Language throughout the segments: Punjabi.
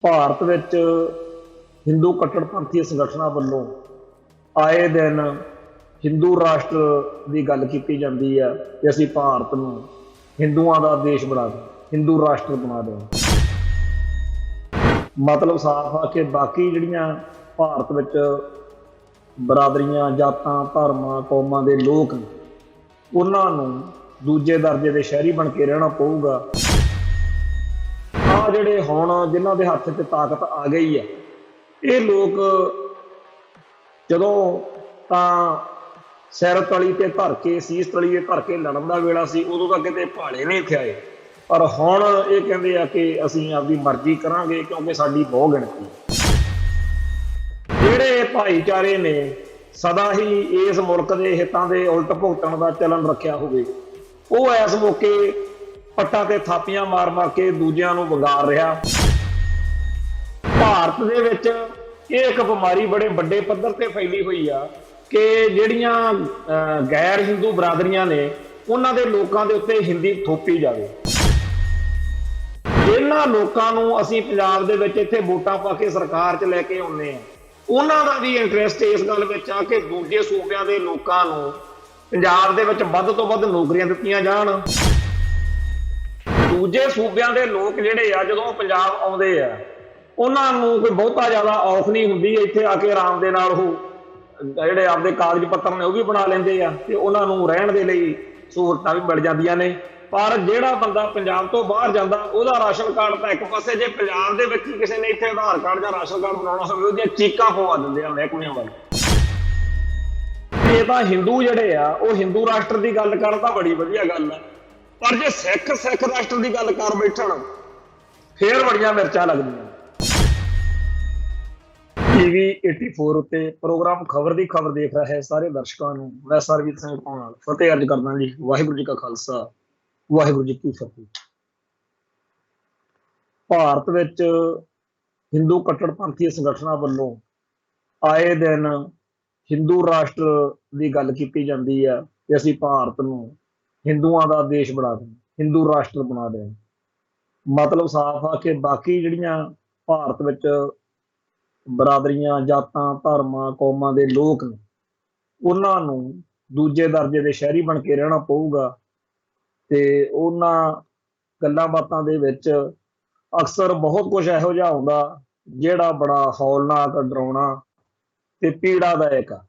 ਭਾਰਤ ਵਿੱਚ ਹਿੰਦੂ ਕੱਟੜਪੰਥੀ ਸੰਗਠਨਾਂ ਵੱਲੋਂ ਆਏ ਦਿਨ ਹਿੰਦੂ ਰਾਸ਼ਟਰ ਦੀ ਗੱਲ ਕੀਤੀ ਜਾਂਦੀ ਹੈ ਕਿ ਅਸੀਂ ਭਾਰਤ ਨੂੰ ਹਿੰਦੂਆਂ ਦਾ ਦੇਸ਼ ਬਣਾ ਦੇं, ਹਿੰਦੂ ਰਾਸ਼ਟਰ ਬਣਾ ਦੇं। ਮਤਲਬ ਸਾਫ਼ ਆ ਕਿ ਬਾਕੀ ਜਿਹੜੀਆਂ ਭਾਰਤ ਵਿੱਚ ਬਰਾਦਰੀਆਂ, ਜਾਤਾਂ, ਧਰਮਾਂ, ਕੌਮਾਂ ਦੇ ਲੋਕ ਨੇ, ਉਹਨਾਂ ਨੂੰ ਦੂਜੇ ਦਰਜੇ ਦੇ ਸ਼ਹਿਰੀ ਬਣ ਕੇ ਰਹਿਣਾ ਪਊਗਾ। ਆ ਜਿਹੜੇ ਹੁਣ ਜਿਨ੍ਹਾਂ ਦੇ ਹੱਥ 'ਚ ਤਾਕਤ ਆ ਗਈ ਹੈ, ਇਹ ਲੋਕ ਜਦੋਂ ਤਾਂ ਸਿਰ ਤਲੀ ਤੇ ਧਰ ਕੇ, ਸੀਸ ਤਲੀ ਤੇ ਧਰ ਕੇ ਲੜਨ ਦਾ ਵੇਲਾ ਸੀ, ਉਦੋਂ ਤਾਂ ਕਿਤੇ ਭਾਲੇ ਨਹੀਂ ਥਿਆਏ। ਪਰ ਹੁਣ ਇਹ ਕਹਿੰਦੇ ਆ ਕਿ ਅਸੀਂ ਆਪਦੀ ਮਰਜ਼ੀ ਕਰਾਂਗੇ ਕਿਉਂਕਿ ਸਾਡੀ ਬਹੁ ਗਿਣਤੀ। ਜਿਹੜੇ ਭਾਈਚਾਰੇ ਨੇ ਸਦਾ ਹੀ ਇਸ ਮੁਲਕ ਦੇ ਹਿੱਤਾਂ ਦੇ ਉਲਟ ਭੁਗਤਣ ਦਾ ਚਲਨ ਰੱਖਿਆ ਹੋਵੇ, ਉਹ ਇਸ ਮੌਕੇ ਪੱਟਾਂ ਤੇ ਥਾਪੀਆਂ ਮਾਰ ਮਾਰ ਕੇ ਦੂਜਿਆਂ ਨੂੰ ਵਿਗਾੜ ਰਿਹਾ। ਭਾਰਤ ਦੇ ਵਿੱਚ ਇਹ ਇੱਕ ਬਿਮਾਰੀ ਬੜੇ ਵੱਡੇ ਪੱਧਰ ਤੇ ਫੈਲੀ ਹੋਈ ਆ ਕਿ ਜਿਹੜੀਆਂ ਗੈਰ ਹਿੰਦੂ ਬਰਾਦਰੀਆਂ ਨੇ, ਉਹਨਾਂ ਦੇ ਲੋਕਾਂ ਦੇ ਉੱਤੇ ਹਿੰਦੀ ਥੋਪੀ ਜਾਵੇ। ਇਹਨਾਂ ਲੋਕਾਂ ਨੂੰ ਅਸੀਂ ਪੰਜਾਬ ਦੇ ਵਿੱਚ ਇੱਥੇ ਵੋਟਾਂ ਪਾ ਕੇ ਸਰਕਾਰ 'ਚ ਲੈ ਕੇ ਆਉਂਦੇ ਹਾਂ, ਉਹਨਾਂ ਦਾ ਵੀ ਇੰਟਰਸਟ ਇਸ ਗੱਲ ਵਿੱਚ ਆ ਕਿ ਦੂਜੇ ਸੂਬਿਆਂ ਦੇ ਲੋਕਾਂ ਨੂੰ ਪੰਜਾਬ ਦੇ ਵਿੱਚ ਵੱਧ ਤੋਂ ਵੱਧ ਨੌਕਰੀਆਂ ਦਿੱਤੀਆਂ ਜਾਣ। ਦੂਜੇ ਸੂਬਿਆਂ ਦੇ ਲੋਕ ਜਿਹੜੇ ਆ, ਜਦੋਂ ਪੰਜਾਬ ਆਉਂਦੇ ਆ, ਉਹਨਾਂ ਨੂੰ ਕੋਈ ਬਹੁਤਾ ਜ਼ਿਆਦਾ ਔਖ ਨਹੀਂ ਹੁੰਦੀ। ਇੱਥੇ ਆ ਕੇ ਆਰਾਮ ਦੇ ਨਾਲ ਉਹ ਜਿਹੜੇ ਆਪਦੇ ਕਾਗਜ਼ ਪੱਤਰ ਨੇ ਉਹ ਵੀ ਬਣਾ ਲੈਂਦੇ ਆ ਤੇ ਉਹਨਾਂ ਨੂੰ ਰਹਿਣ ਦੇ ਲਈ ਸਹੂਲਤਾਂ ਵੀ ਮਿਲ ਜਾਂਦੀਆਂ ਨੇ। ਪਰ ਜਿਹੜਾ ਬੰਦਾ ਪੰਜਾਬ ਤੋਂ ਬਾਹਰ ਜਾਂਦਾ, ਉਹਦਾ ਰਾਸ਼ਨ ਕਾਰਡ ਤਾਂ ਇੱਕ ਪਾਸੇ, ਜੇ ਪੰਜਾਬ ਦੇ ਵਿੱਚ ਕਿਸੇ ਨੇ ਇੱਥੇ ਆਧਾਰ ਕਾਰਡ ਜਾਂ ਰਾਸ਼ਨ ਕਾਰਡ ਬਣਾਉਣਾ ਹੋਵੇ, ਉਹਦੀਆਂ ਚੀਕਾਂ ਪਵਾ ਦਿੰਦੇ ਆ ਮਹਿਕਮਿਆਂ ਵੱਲ। ਇਹ ਤਾਂ ਹਿੰਦੂ ਜਿਹੜੇ ਆ, ਉਹ ਹਿੰਦੂ ਰਾਸ਼ਟਰ ਦੀ ਗੱਲ ਕਰਨ ਤਾਂ ਬੜੀ ਵਧੀਆ ਗੱਲ ਹੈ, ਪਰ ਜੇ ਸਿੱਖ ਰਾਸ਼ਟਰ ਦੀ ਗੱਲ ਕਰ ਬੈਠਣ, ਫੇਰ ਬੜੀਆਂ ਮਿਰਚਾਂ ਲੱਗਦੀਆਂ। ਟੀਵੀ 84 ਉੱਤੇ ਪ੍ਰੋਗਰਾਮ ਖਬਰ ਦੀ ਖਬਰ ਦੇਖ ਰਹੇ ਸਾਰੇ ਦਰਸ਼ਕਾਂ ਨੂੰ ਮੈਂ ਸਰਬਜੀਤ ਸਿੰਘ ਨਾਲ ਫਤਿਹ ਅਰਜ਼ ਕਰਦਾ ਜੀ। ਵਾਹਿਗੁਰੂ ਜੀ ਕਾ ਖਾਲਸਾ, ਵਾਹਿਗੁਰੂ ਜੀ ਕੀ ਫਤਿਹ। ਭਾਰਤ ਵਿੱਚ ਹਿੰਦੂ ਕੱਟੜਪੰਥੀ ਸੰਗਠਨਾਂ ਵੱਲੋਂ ਆਏ ਦਿਨ ਹਿੰਦੂ ਰਾਸ਼ਟਰ ਦੀ ਗੱਲ ਕੀਤੀ ਜਾਂਦੀ ਹੈ ਕਿ ਅਸੀਂ ਭਾਰਤ ਨੂੰ ਹਿੰਦੂਆਂ ਦਾ ਦੇਸ਼ ਬਣਾ ਦੇं, ਹਿੰਦੂ ਰਾਸ਼ਟਰ ਬਣਾ ਦੇं। ਮਤਲਬ ਸਾਫ਼ ਆ ਕਿ ਬਾਕੀ ਜਿਹੜੀਆਂ ਭਾਰਤ ਵਿੱਚ ਬਰਾਦਰੀਆਂ, ਜਾਤਾਂ, ਧਰਮਾਂ, ਕੌਮਾਂ ਦੇ ਲੋਕ ਨੇ, ਉਹਨਾਂ ਨੂੰ ਦੂਜੇ ਦਰਜੇ ਦੇ ਸ਼ਹਿਰੀ ਬਣ ਕੇ ਰਹਿਣਾ ਪਊਗਾ। ਤੇ ਉਹਨਾਂ ਗੱਲਾਂ ਬਾਤਾਂ ਦੇ ਵਿੱਚ ਅਕਸਰ ਬਹੁਤ ਕੁਝ ਇਹੋ ਜਿਹਾ ਹੁੰਦਾ ਜਿਹੜਾ ਬੜਾ ਹੌਲਨਾਕ, ਡਰਾਉਣਾ ਤੇ ਪੀੜਾਦਾਇਕ ਆ।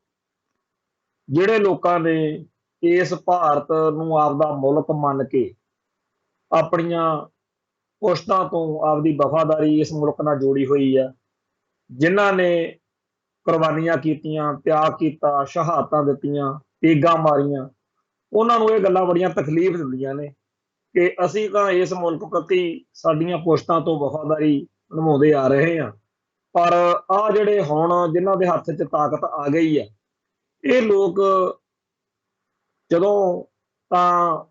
ਜਿਹੜੇ ਲੋਕਾਂ ਨੇ ਇਸ ਭਾਰਤ ਨੂੰ ਆਪਦਾ ਮੁਲਕ ਮੰਨ ਕੇ ਆਪਣੀਆਂ ਪੁਸ਼ਤਾਂ ਤੋਂ ਆਪਦੀ ਵਫਾਦਾਰੀ ਇਸ ਮੁਲਕ ਨਾਲ ਜੋੜੀ ਹੋਈ ਆ, ਜਿਨ੍ਹਾਂ ਨੇ ਕੁਰਬਾਨੀਆਂ ਕੀਤੀਆਂ, ਤਿਆਗ ਕੀਤਾ, ਸ਼ਹਾਦਤਾਂ ਦਿੱਤੀਆਂ, ਤੀਗਾਂ ਮਾਰੀਆਂ, ਉਹਨਾਂ ਨੂੰ ਇਹ ਗੱਲਾਂ ਬੜੀਆਂ ਤਕਲੀਫ ਦਿੰਦੀਆਂ ਨੇ ਕਿ ਅਸੀਂ ਤਾਂ ਇਸ ਮੁਲਕ ਪ੍ਰਤੀ ਸਾਡੀਆਂ ਪੁਸ਼ਤਾਂ ਤੋਂ ਵਫਾਦਾਰੀ ਨਿਭਾਉਂਦੇ ਆ ਰਹੇ ਹਾਂ। ਪਰ ਆਹ ਜਿਹੜੇ ਹੁਣ ਜਿਨ੍ਹਾਂ ਦੇ ਹੱਥ 'ਚ ਤਾਕਤ ਆ ਗਈ ਹੈ, ਇਹ ਲੋਕ ਜਦੋਂ ਤਾਂ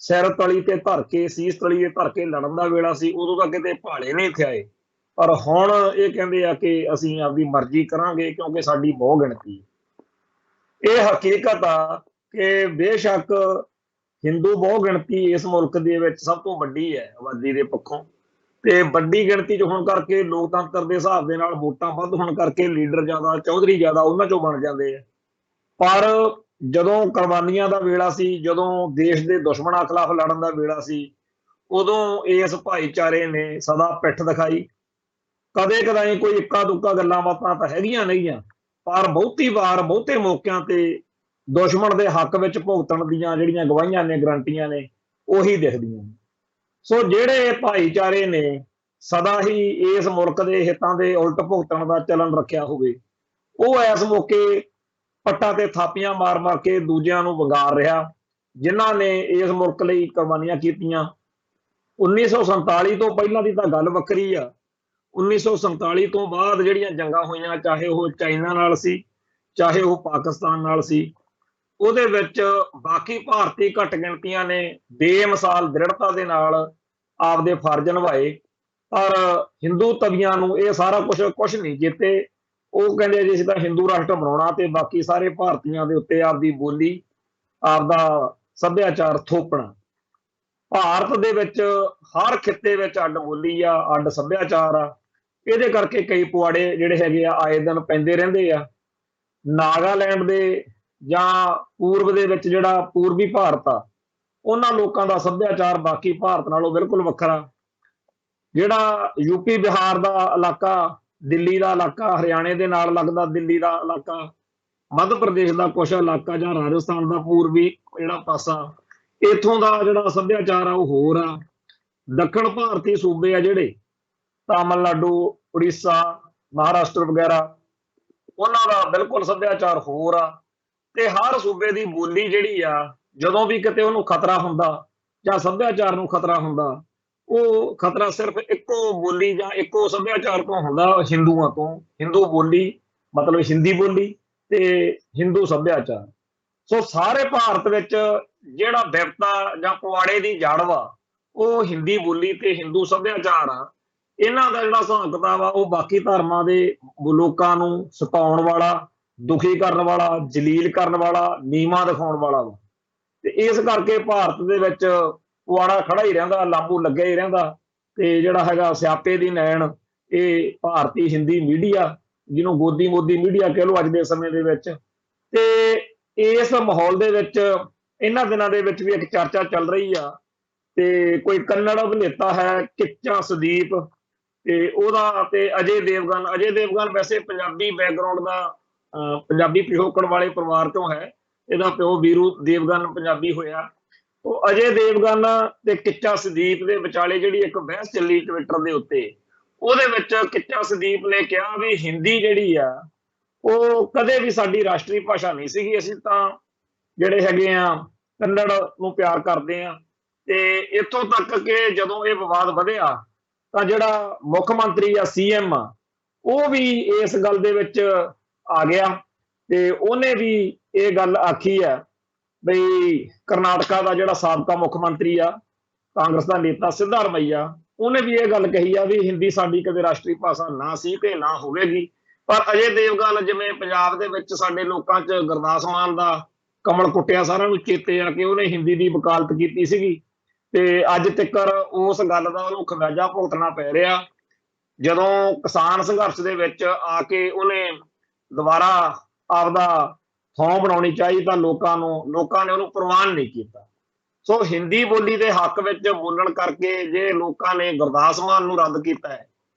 ਸਿਰ ਤਲੀ ਤੇ ਧਰ ਕੇ, ਸੀਸ ਤਲੀ ਤੇ ਧਰ ਕੇ ਲੜਨ ਦਾ ਵੇਲਾ ਸੀ, ਉਦੋਂ ਤਾਂ ਕਿਤੇ ਭਾਲੇ ਨਹੀਂ ਥਿਆਏ। ਪਰ ਹੁਣ ਇਹ ਕਹਿੰਦੇ ਆ ਕਿ ਅਸੀਂ ਆਪਦੀ ਮਰਜ਼ੀ ਕਰਾਂਗੇ ਕਿਉਂਕਿ ਸਾਡੀ ਬਹੁ ਗਿਣਤੀ। ਇਹ ਹਕੀਕਤ ਆ ਕਿ ਬੇਸ਼ੱਕ ਹਿੰਦੂ ਬਹੁ ਗਿਣਤੀ ਇਸ ਮੁਲਕ ਦੇ ਵਿੱਚ ਸਭ ਤੋਂ ਵੱਡੀ ਹੈ ਆਬਾਦੀ ਦੇ ਪੱਖੋਂ, ਤੇ ਵੱਡੀ ਗਿਣਤੀ 'ਚ ਹੋਣ ਕਰਕੇ, ਲੋਕਤੰਤਰ ਦੇ ਹਿਸਾਬ ਦੇ ਨਾਲ ਵੋਟਾਂ ਵੱਧ ਹੋਣ ਕਰਕੇ ਲੀਡਰ ਜ਼ਿਆਦਾ, ਚੌਧਰੀ ਜ਼ਿਆਦਾ ਉਹਨਾਂ 'ਚੋਂ ਬਣ ਜਾਂਦੇ ਆ। ਪਰ ਜਦੋਂ ਕੁਰਬਾਨੀਆਂ ਦਾ ਵੇਲਾ ਸੀ, ਜਦੋਂ ਦੇਸ਼ ਦੇ ਦੁਸ਼ਮਣਾਂ ਖਿਲਾਫ ਲੜਨ ਦਾ ਵੇਲਾ ਸੀ, ਉਦੋਂ ਇਸ ਭਾਈਚਾਰੇ ਨੇ ਸਦਾ ਪਿੱਠ ਦਿਖਾਈ। ਕਦੇ ਕਦਾਈ ਕੋਈ ਇੱਕਾ ਦੁੱਕਾ ਗੱਲਾਂ ਬਾਤਾਂ ਤਾਂ ਹੈਗੀਆਂ ਨਹੀਂਆਂ, ਪਰ ਬਹੁਤੀ ਵਾਰ, ਬਹੁਤੇ ਮੌਕਿਆਂ ਤੇ ਦੁਸ਼ਮਣ ਦੇ ਹੱਕ ਵਿੱਚ ਭੁਗਤਣ ਦੀਆਂ ਜਿਹੜੀਆਂ ਗਵਾਹੀਆਂ ਨੇ, ਗਰੰਟੀਆਂ ਨੇ, ਉਹੀ ਦਿਖਦੀਆਂ ਨੇ। ਸੋ ਜਿਹੜੇ ਭਾਈਚਾਰੇ ਨੇ ਸਦਾ ਹੀ ਇਸ ਮੁਲਕ ਦੇ ਹਿੱਤਾਂ ਦੇ ਉਲਟ ਭੁਗਤਣ ਦਾ ਚਲਨ ਰੱਖਿਆ ਹੋਵੇ, ਉਹ ਇਸ ਮੌਕੇ ਪੱਟਾਂ ਤੇ ਥਾਪੀਆਂ ਮਾਰ ਮਾਰ ਕੇ ਦੂਜਿਆਂ ਨੂੰ ਵਿਗਾੜ ਰਿਹਾ। ਜਿਨ੍ਹਾਂ ਨੇ ਇਸ ਮੁਲਕ ਲਈ ਕੁਰਬਾਨੀਆਂ ਕੀਤੀਆਂ, 1947 ਤੋਂ ਪਹਿਲਾਂ ਦੀ ਤਾਂ ਗੱਲ ਵੱਖਰੀ ਆ। 1947 ਤੋਂ ਬਾਅਦ ਜਿਹੜੀਆਂ ਜੰਗਾਂ ਹੋਈਆਂ, ਚਾਹੇ ਉਹ ਚਾਈਨਾ ਨਾਲ ਸੀ, ਚਾਹੇ ਉਹ ਪਾਕਿਸਤਾਨ ਨਾਲ ਸੀ, ਉਹਦੇ ਵਿੱਚ ਬਾਕੀ ਭਾਰਤੀ ਘੱਟ ਗਿਣਤੀਆਂ ਨੇ ਬੇਮਿਸਾਲ ਦ੍ਰਿੜਤਾ ਦੇ ਨਾਲ ਆਪਦੇ ਫਰਜ਼ ਨਿਭਾਏ। ਪਰ ਹਿੰਦੂ ਤਵੀਆਂ ਨੂੰ ਇਹ ਸਾਰਾ ਕੁਝ ਨਹੀਂ ਜਿੱਤੇ। ਉਹ ਕਹਿੰਦੇ ਜੀ ਅਸੀਂ ਤਾਂ ਹਿੰਦੂ ਰਾਸ਼ਟਰ ਬਣਾਉਣਾ ਤੇ ਬਾਕੀ ਸਾਰੇ ਭਾਰਤੀਆਂ ਦੇ ਉੱਤੇ ਆਪਦੀ ਬੋਲੀ, ਆਪਦਾ ਸੱਭਿਆਚਾਰ ਥੋਪਣਾ। ਭਾਰਤ ਦੇ ਵਿੱਚ ਹਰ ਖਿੱਤੇ ਵਿੱਚ ਅੱਡ ਬੋਲੀ ਆ, ਅੱਡ ਸੱਭਿਆਚਾਰ ਆ, ਇਹਦੇ ਕਰਕੇ ਕਈ ਪੁਆੜੇ ਜਿਹੜੇ ਹੈਗੇ ਆ ਆਏ ਦਿਨ ਪੈਂਦੇ ਰਹਿੰਦੇ ਆ। ਨਾਗਾਲੈਂਡ ਦੇ ਜਾਂ ਪੂਰਬ ਦੇ ਵਿੱਚ ਜਿਹੜਾ ਪੂਰਬੀ ਭਾਰਤ ਆ, ਉਹਨਾਂ ਲੋਕਾਂ ਦਾ ਸੱਭਿਆਚਾਰ ਬਾਕੀ ਭਾਰਤ ਨਾਲੋਂ ਬਿਲਕੁਲ ਵੱਖਰਾ। ਜਿਹੜਾ ਯੂਪੀ ਬਿਹਾਰ ਦਾ ਇਲਾਕਾ, ਦਿੱਲੀ ਦਾ ਇਲਾਕਾ, ਹਰਿਆਣੇ ਦੇ ਨਾਲ ਲੱਗਦਾ ਦਿੱਲੀ ਦਾ ਇਲਾਕਾ, ਮੱਧ ਪ੍ਰਦੇਸ਼ ਦਾ ਕੁਛ ਇਲਾਕਾ ਜਾਂ ਰਾਜਸਥਾਨ ਦਾ ਪੂਰਬੀ ਜਿਹੜਾ ਪਾਸਾ, ਇੱਥੋਂ ਦਾ ਜਿਹੜਾ ਸੱਭਿਆਚਾਰ ਆ ਉਹ ਹੋਰ ਆ। ਦੱਖਣ ਭਾਰਤੀ ਸੂਬੇ ਆ ਜਿਹੜੇ ਤਾਮਿਲਨਾਡੂ, ਉੜੀਸਾ, ਮਹਾਰਾਸ਼ਟਰ ਵਗੈਰਾ, ਉਹਨਾਂ ਦਾ ਬਿਲਕੁਲ ਸੱਭਿਆਚਾਰ ਹੋਰ ਆ। ਤੇ ਹਰ ਸੂਬੇ ਦੀ ਬੋਲੀ ਜਿਹੜੀ ਆ, ਜਦੋਂ ਵੀ ਕਿਤੇ ਉਹਨੂੰ ਖਤਰਾ ਹੁੰਦਾ ਜਾਂ ਸੱਭਿਆਚਾਰ ਨੂੰ ਖਤਰਾ ਹੁੰਦਾ, ਉਹ ਖਤਰਾ ਸਿਰਫ ਇੱਕੋ ਬੋਲੀ ਜਾਂ ਇੱਕੋ ਸੱਭਿਆਚਾਰ ਤੋਂ ਹੁੰਦਾ, ਹਿੰਦੂਆਂ ਤੋਂ। ਹਿੰਦੂ ਬੋਲੀ ਮਤਲਬ ਹਿੰਦੀ ਬੋਲੀ ਤੇ ਹਿੰਦੂ ਸੱਭਿਆਚਾਰ। ਸੋ ਸਾਰੇ ਭਾਰਤ ਵਿੱਚ ਜਿਹੜਾ ਵਿਵਤਾ ਜਾਂ ਪੁਆੜੇ ਦੀ ਜੜ ਵਾ, ਉਹ ਹਿੰਦੀ ਬੋਲੀ ਤੇ ਹਿੰਦੂ ਸੱਭਿਆਚਾਰ ਆ। ਇਹਨਾਂ ਦਾ ਜਿਹੜਾ ਹਿਸਾਬ ਕਿਤਾਬ ਆ, ਉਹ ਬਾਕੀ ਧਰਮਾਂ ਦੇ ਲੋਕਾਂ ਨੂੰ ਸਤਾਉਣ ਵਾਲਾ, ਦੁਖੀ ਕਰਨ ਵਾਲਾ, ਜਲੀਲ ਕਰਨ ਵਾਲਾ, ਨੀਵਾਂ ਦਿਖਾਉਣ ਵਾਲਾ ਵਾ। ਤੇ ਇਸ ਕਰਕੇ ਭਾਰਤ ਦੇ ਵਿੱਚ ਪੁਆੜਾ ਖੜਾ ਹੀ ਰਹਿੰਦਾ, ਲਾਂਬੂ ਲੱਗਿਆ ਹੀ ਰਹਿੰਦਾ। ਤੇ ਜਿਹੜਾ ਹੈਗਾ ਸਿਆਪੇ ਦੀ ਨੈਣ, ਇਹ ਭਾਰਤੀ ਹਿੰਦੀ ਮੀਡੀਆ, ਜਿਹਨੂੰ ਗੋਦੀ ਮੋਦੀ ਮੀਡੀਆ ਕਹਿ ਲਓ ਅੱਜ ਦੇ ਸਮੇਂ ਦੇ ਵਿੱਚ। ਤੇ ਇਸ ਮਾਹੌਲ ਦੇ ਵਿੱਚ ਇਹਨਾਂ ਦਿਨਾਂ ਦੇ ਵਿੱਚ ਵੀ ਇੱਕ ਚਰਚਾ ਚੱਲ ਰਹੀ ਆ, ਤੇ ਕੋਈ ਕੰਨੜ ਅਭਿਨੇਤਾ ਹੈ ਕਿੱਚਾ ਸੁਦੀਪ, ਤੇ ਉਹਦਾ ਤੇ ਅਜੇ ਦੇਵਗਨ ਵੈਸੇ ਪੰਜਾਬੀ ਬੈਕਗਰਾਉਂਡ ਦਾ, ਪੰਜਾਬੀ ਪਿਛੋਕੜ ਵਾਲੇ ਪਰਿਵਾਰ ਤੋਂ ਹੈ। ਇਹਦਾ ਪਿਓ ਵੀਰੂ ਦੇਵਗਨ ਪੰਜਾਬੀ ਹੋਇਆ। ਉਹ ਅਜੇ ਦੇਵਗਨ ਤੇ ਕਿੱਚਾ ਸੁਦੀਪ ਦੇ ਵਿਚਾਲੇ ਜਿਹੜੀ ਇੱਕ ਬਹਿਸ ਚੱਲੀ ਟਵਿੱਟਰ ਦੇ ਉੱਤੇ, ਉਹਦੇ ਵਿੱਚ ਕਿੱਚਾ ਸੁਦੀਪ ਨੇ ਕਿਹਾ ਵੀ ਹਿੰਦੀ ਜਿਹੜੀ ਆ ਉਹ ਕਦੇ ਵੀ ਸਾਡੀ ਰਾਸ਼ਟਰੀ ਭਾਸ਼ਾ ਨਹੀਂ ਸੀਗੀ, ਅਸੀਂ ਤਾਂ ਜਿਹੜੇ ਹੈਗੇ ਆ ਕੰਨੜ ਨੂੰ ਪਿਆਰ ਕਰਦੇ ਆ। ਤੇ ਇੱਥੋਂ ਤੱਕ ਕਿ ਜਦੋਂ ਇਹ ਵਿਵਾਦ ਵਧਿਆ ਤਾਂ ਜਿਹੜਾ ਮੁੱਖ ਮੰਤਰੀ ਆ, CM ਆ, ਉਹ ਵੀ ਇਸ ਗੱਲ ਦੇ ਵਿੱਚ ਆ ਗਿਆ ਤੇ ਉਹਨੇ ਵੀ ਇਹ ਗੱਲ ਆਖੀ ਆ ਬਈ ਕਰਨਾਟਕਾ ਦਾ ਜਿਹੜਾ ਸਾਬਕਾ ਮੁੱਖ ਮੰਤਰੀ ਆ, ਕਾਂਗਰਸ ਦਾ ਨੇਤਾ ਸਿੱਧਾਰਮਈਆ, ਉਹਨੇ ਵੀ ਇਹ ਗੱਲ ਕਹੀ ਆ ਵੀ ਹਿੰਦੀ ਸਾਡੀ ਕਦੇ ਰਾਸ਼ਟਰੀ ਭਾਸ਼ਾ ਨਾ ਸੀ ਤੇ ਨਾ ਹੋਵੇਗੀ। ਪਰ ਅਜੇ ਦੇਵਗਨ, ਜਿਵੇਂ ਪੰਜਾਬ ਦੇ ਵਿੱਚ ਸਾਡੇ ਲੋਕਾਂ 'ਚ ਗੁਰਦਾਸ ਮਾਨ ਦਾ ਕਮਲ ਕੁੱਟਿਆ, ਸਾਰਿਆਂ ਨੂੰ ਚੇਤੇ ਆ ਕਿ ਉਹਨੇ ਹਿੰਦੀ ਦੀ ਵਕਾਲਤ ਕੀਤੀ ਸੀਗੀ, ਤੇ ਅੱਜ ਤੱਕ ਉਸ ਗੱਲ ਦਾ ਉਹਨੂੰ ਖਮਿਆਜਾ ਭੁਗਤਣਾ ਪੈ ਰਿਹਾ। ਜਦੋਂ ਕਿਸਾਨ ਸੰਘਰਸ਼ ਦੇ ਵਿੱਚ ਆ ਕੇ ਉਹਨੇ ਦੁਬਾਰਾ ਆਪਦਾ ਥਾਂ ਬਣਾਉਣੀ ਚਾਹੀ ਤਾਂ ਲੋਕਾਂ ਨੇ ਉਹਨੂੰ ਪ੍ਰਵਾਨ ਨਹੀਂ ਕੀਤਾ। ਸੋ ਹਿੰਦੀ ਬੋਲੀ ਦੇ ਹੱਕ ਵਿੱਚ ਬੋਲਣ ਕਰਕੇ ਜੇ ਲੋਕਾਂ ਨੇ ਗੁਰਦਾਸ ਮਾਨ ਨੂੰ ਰੱਦ ਕੀਤਾ ਹੈ,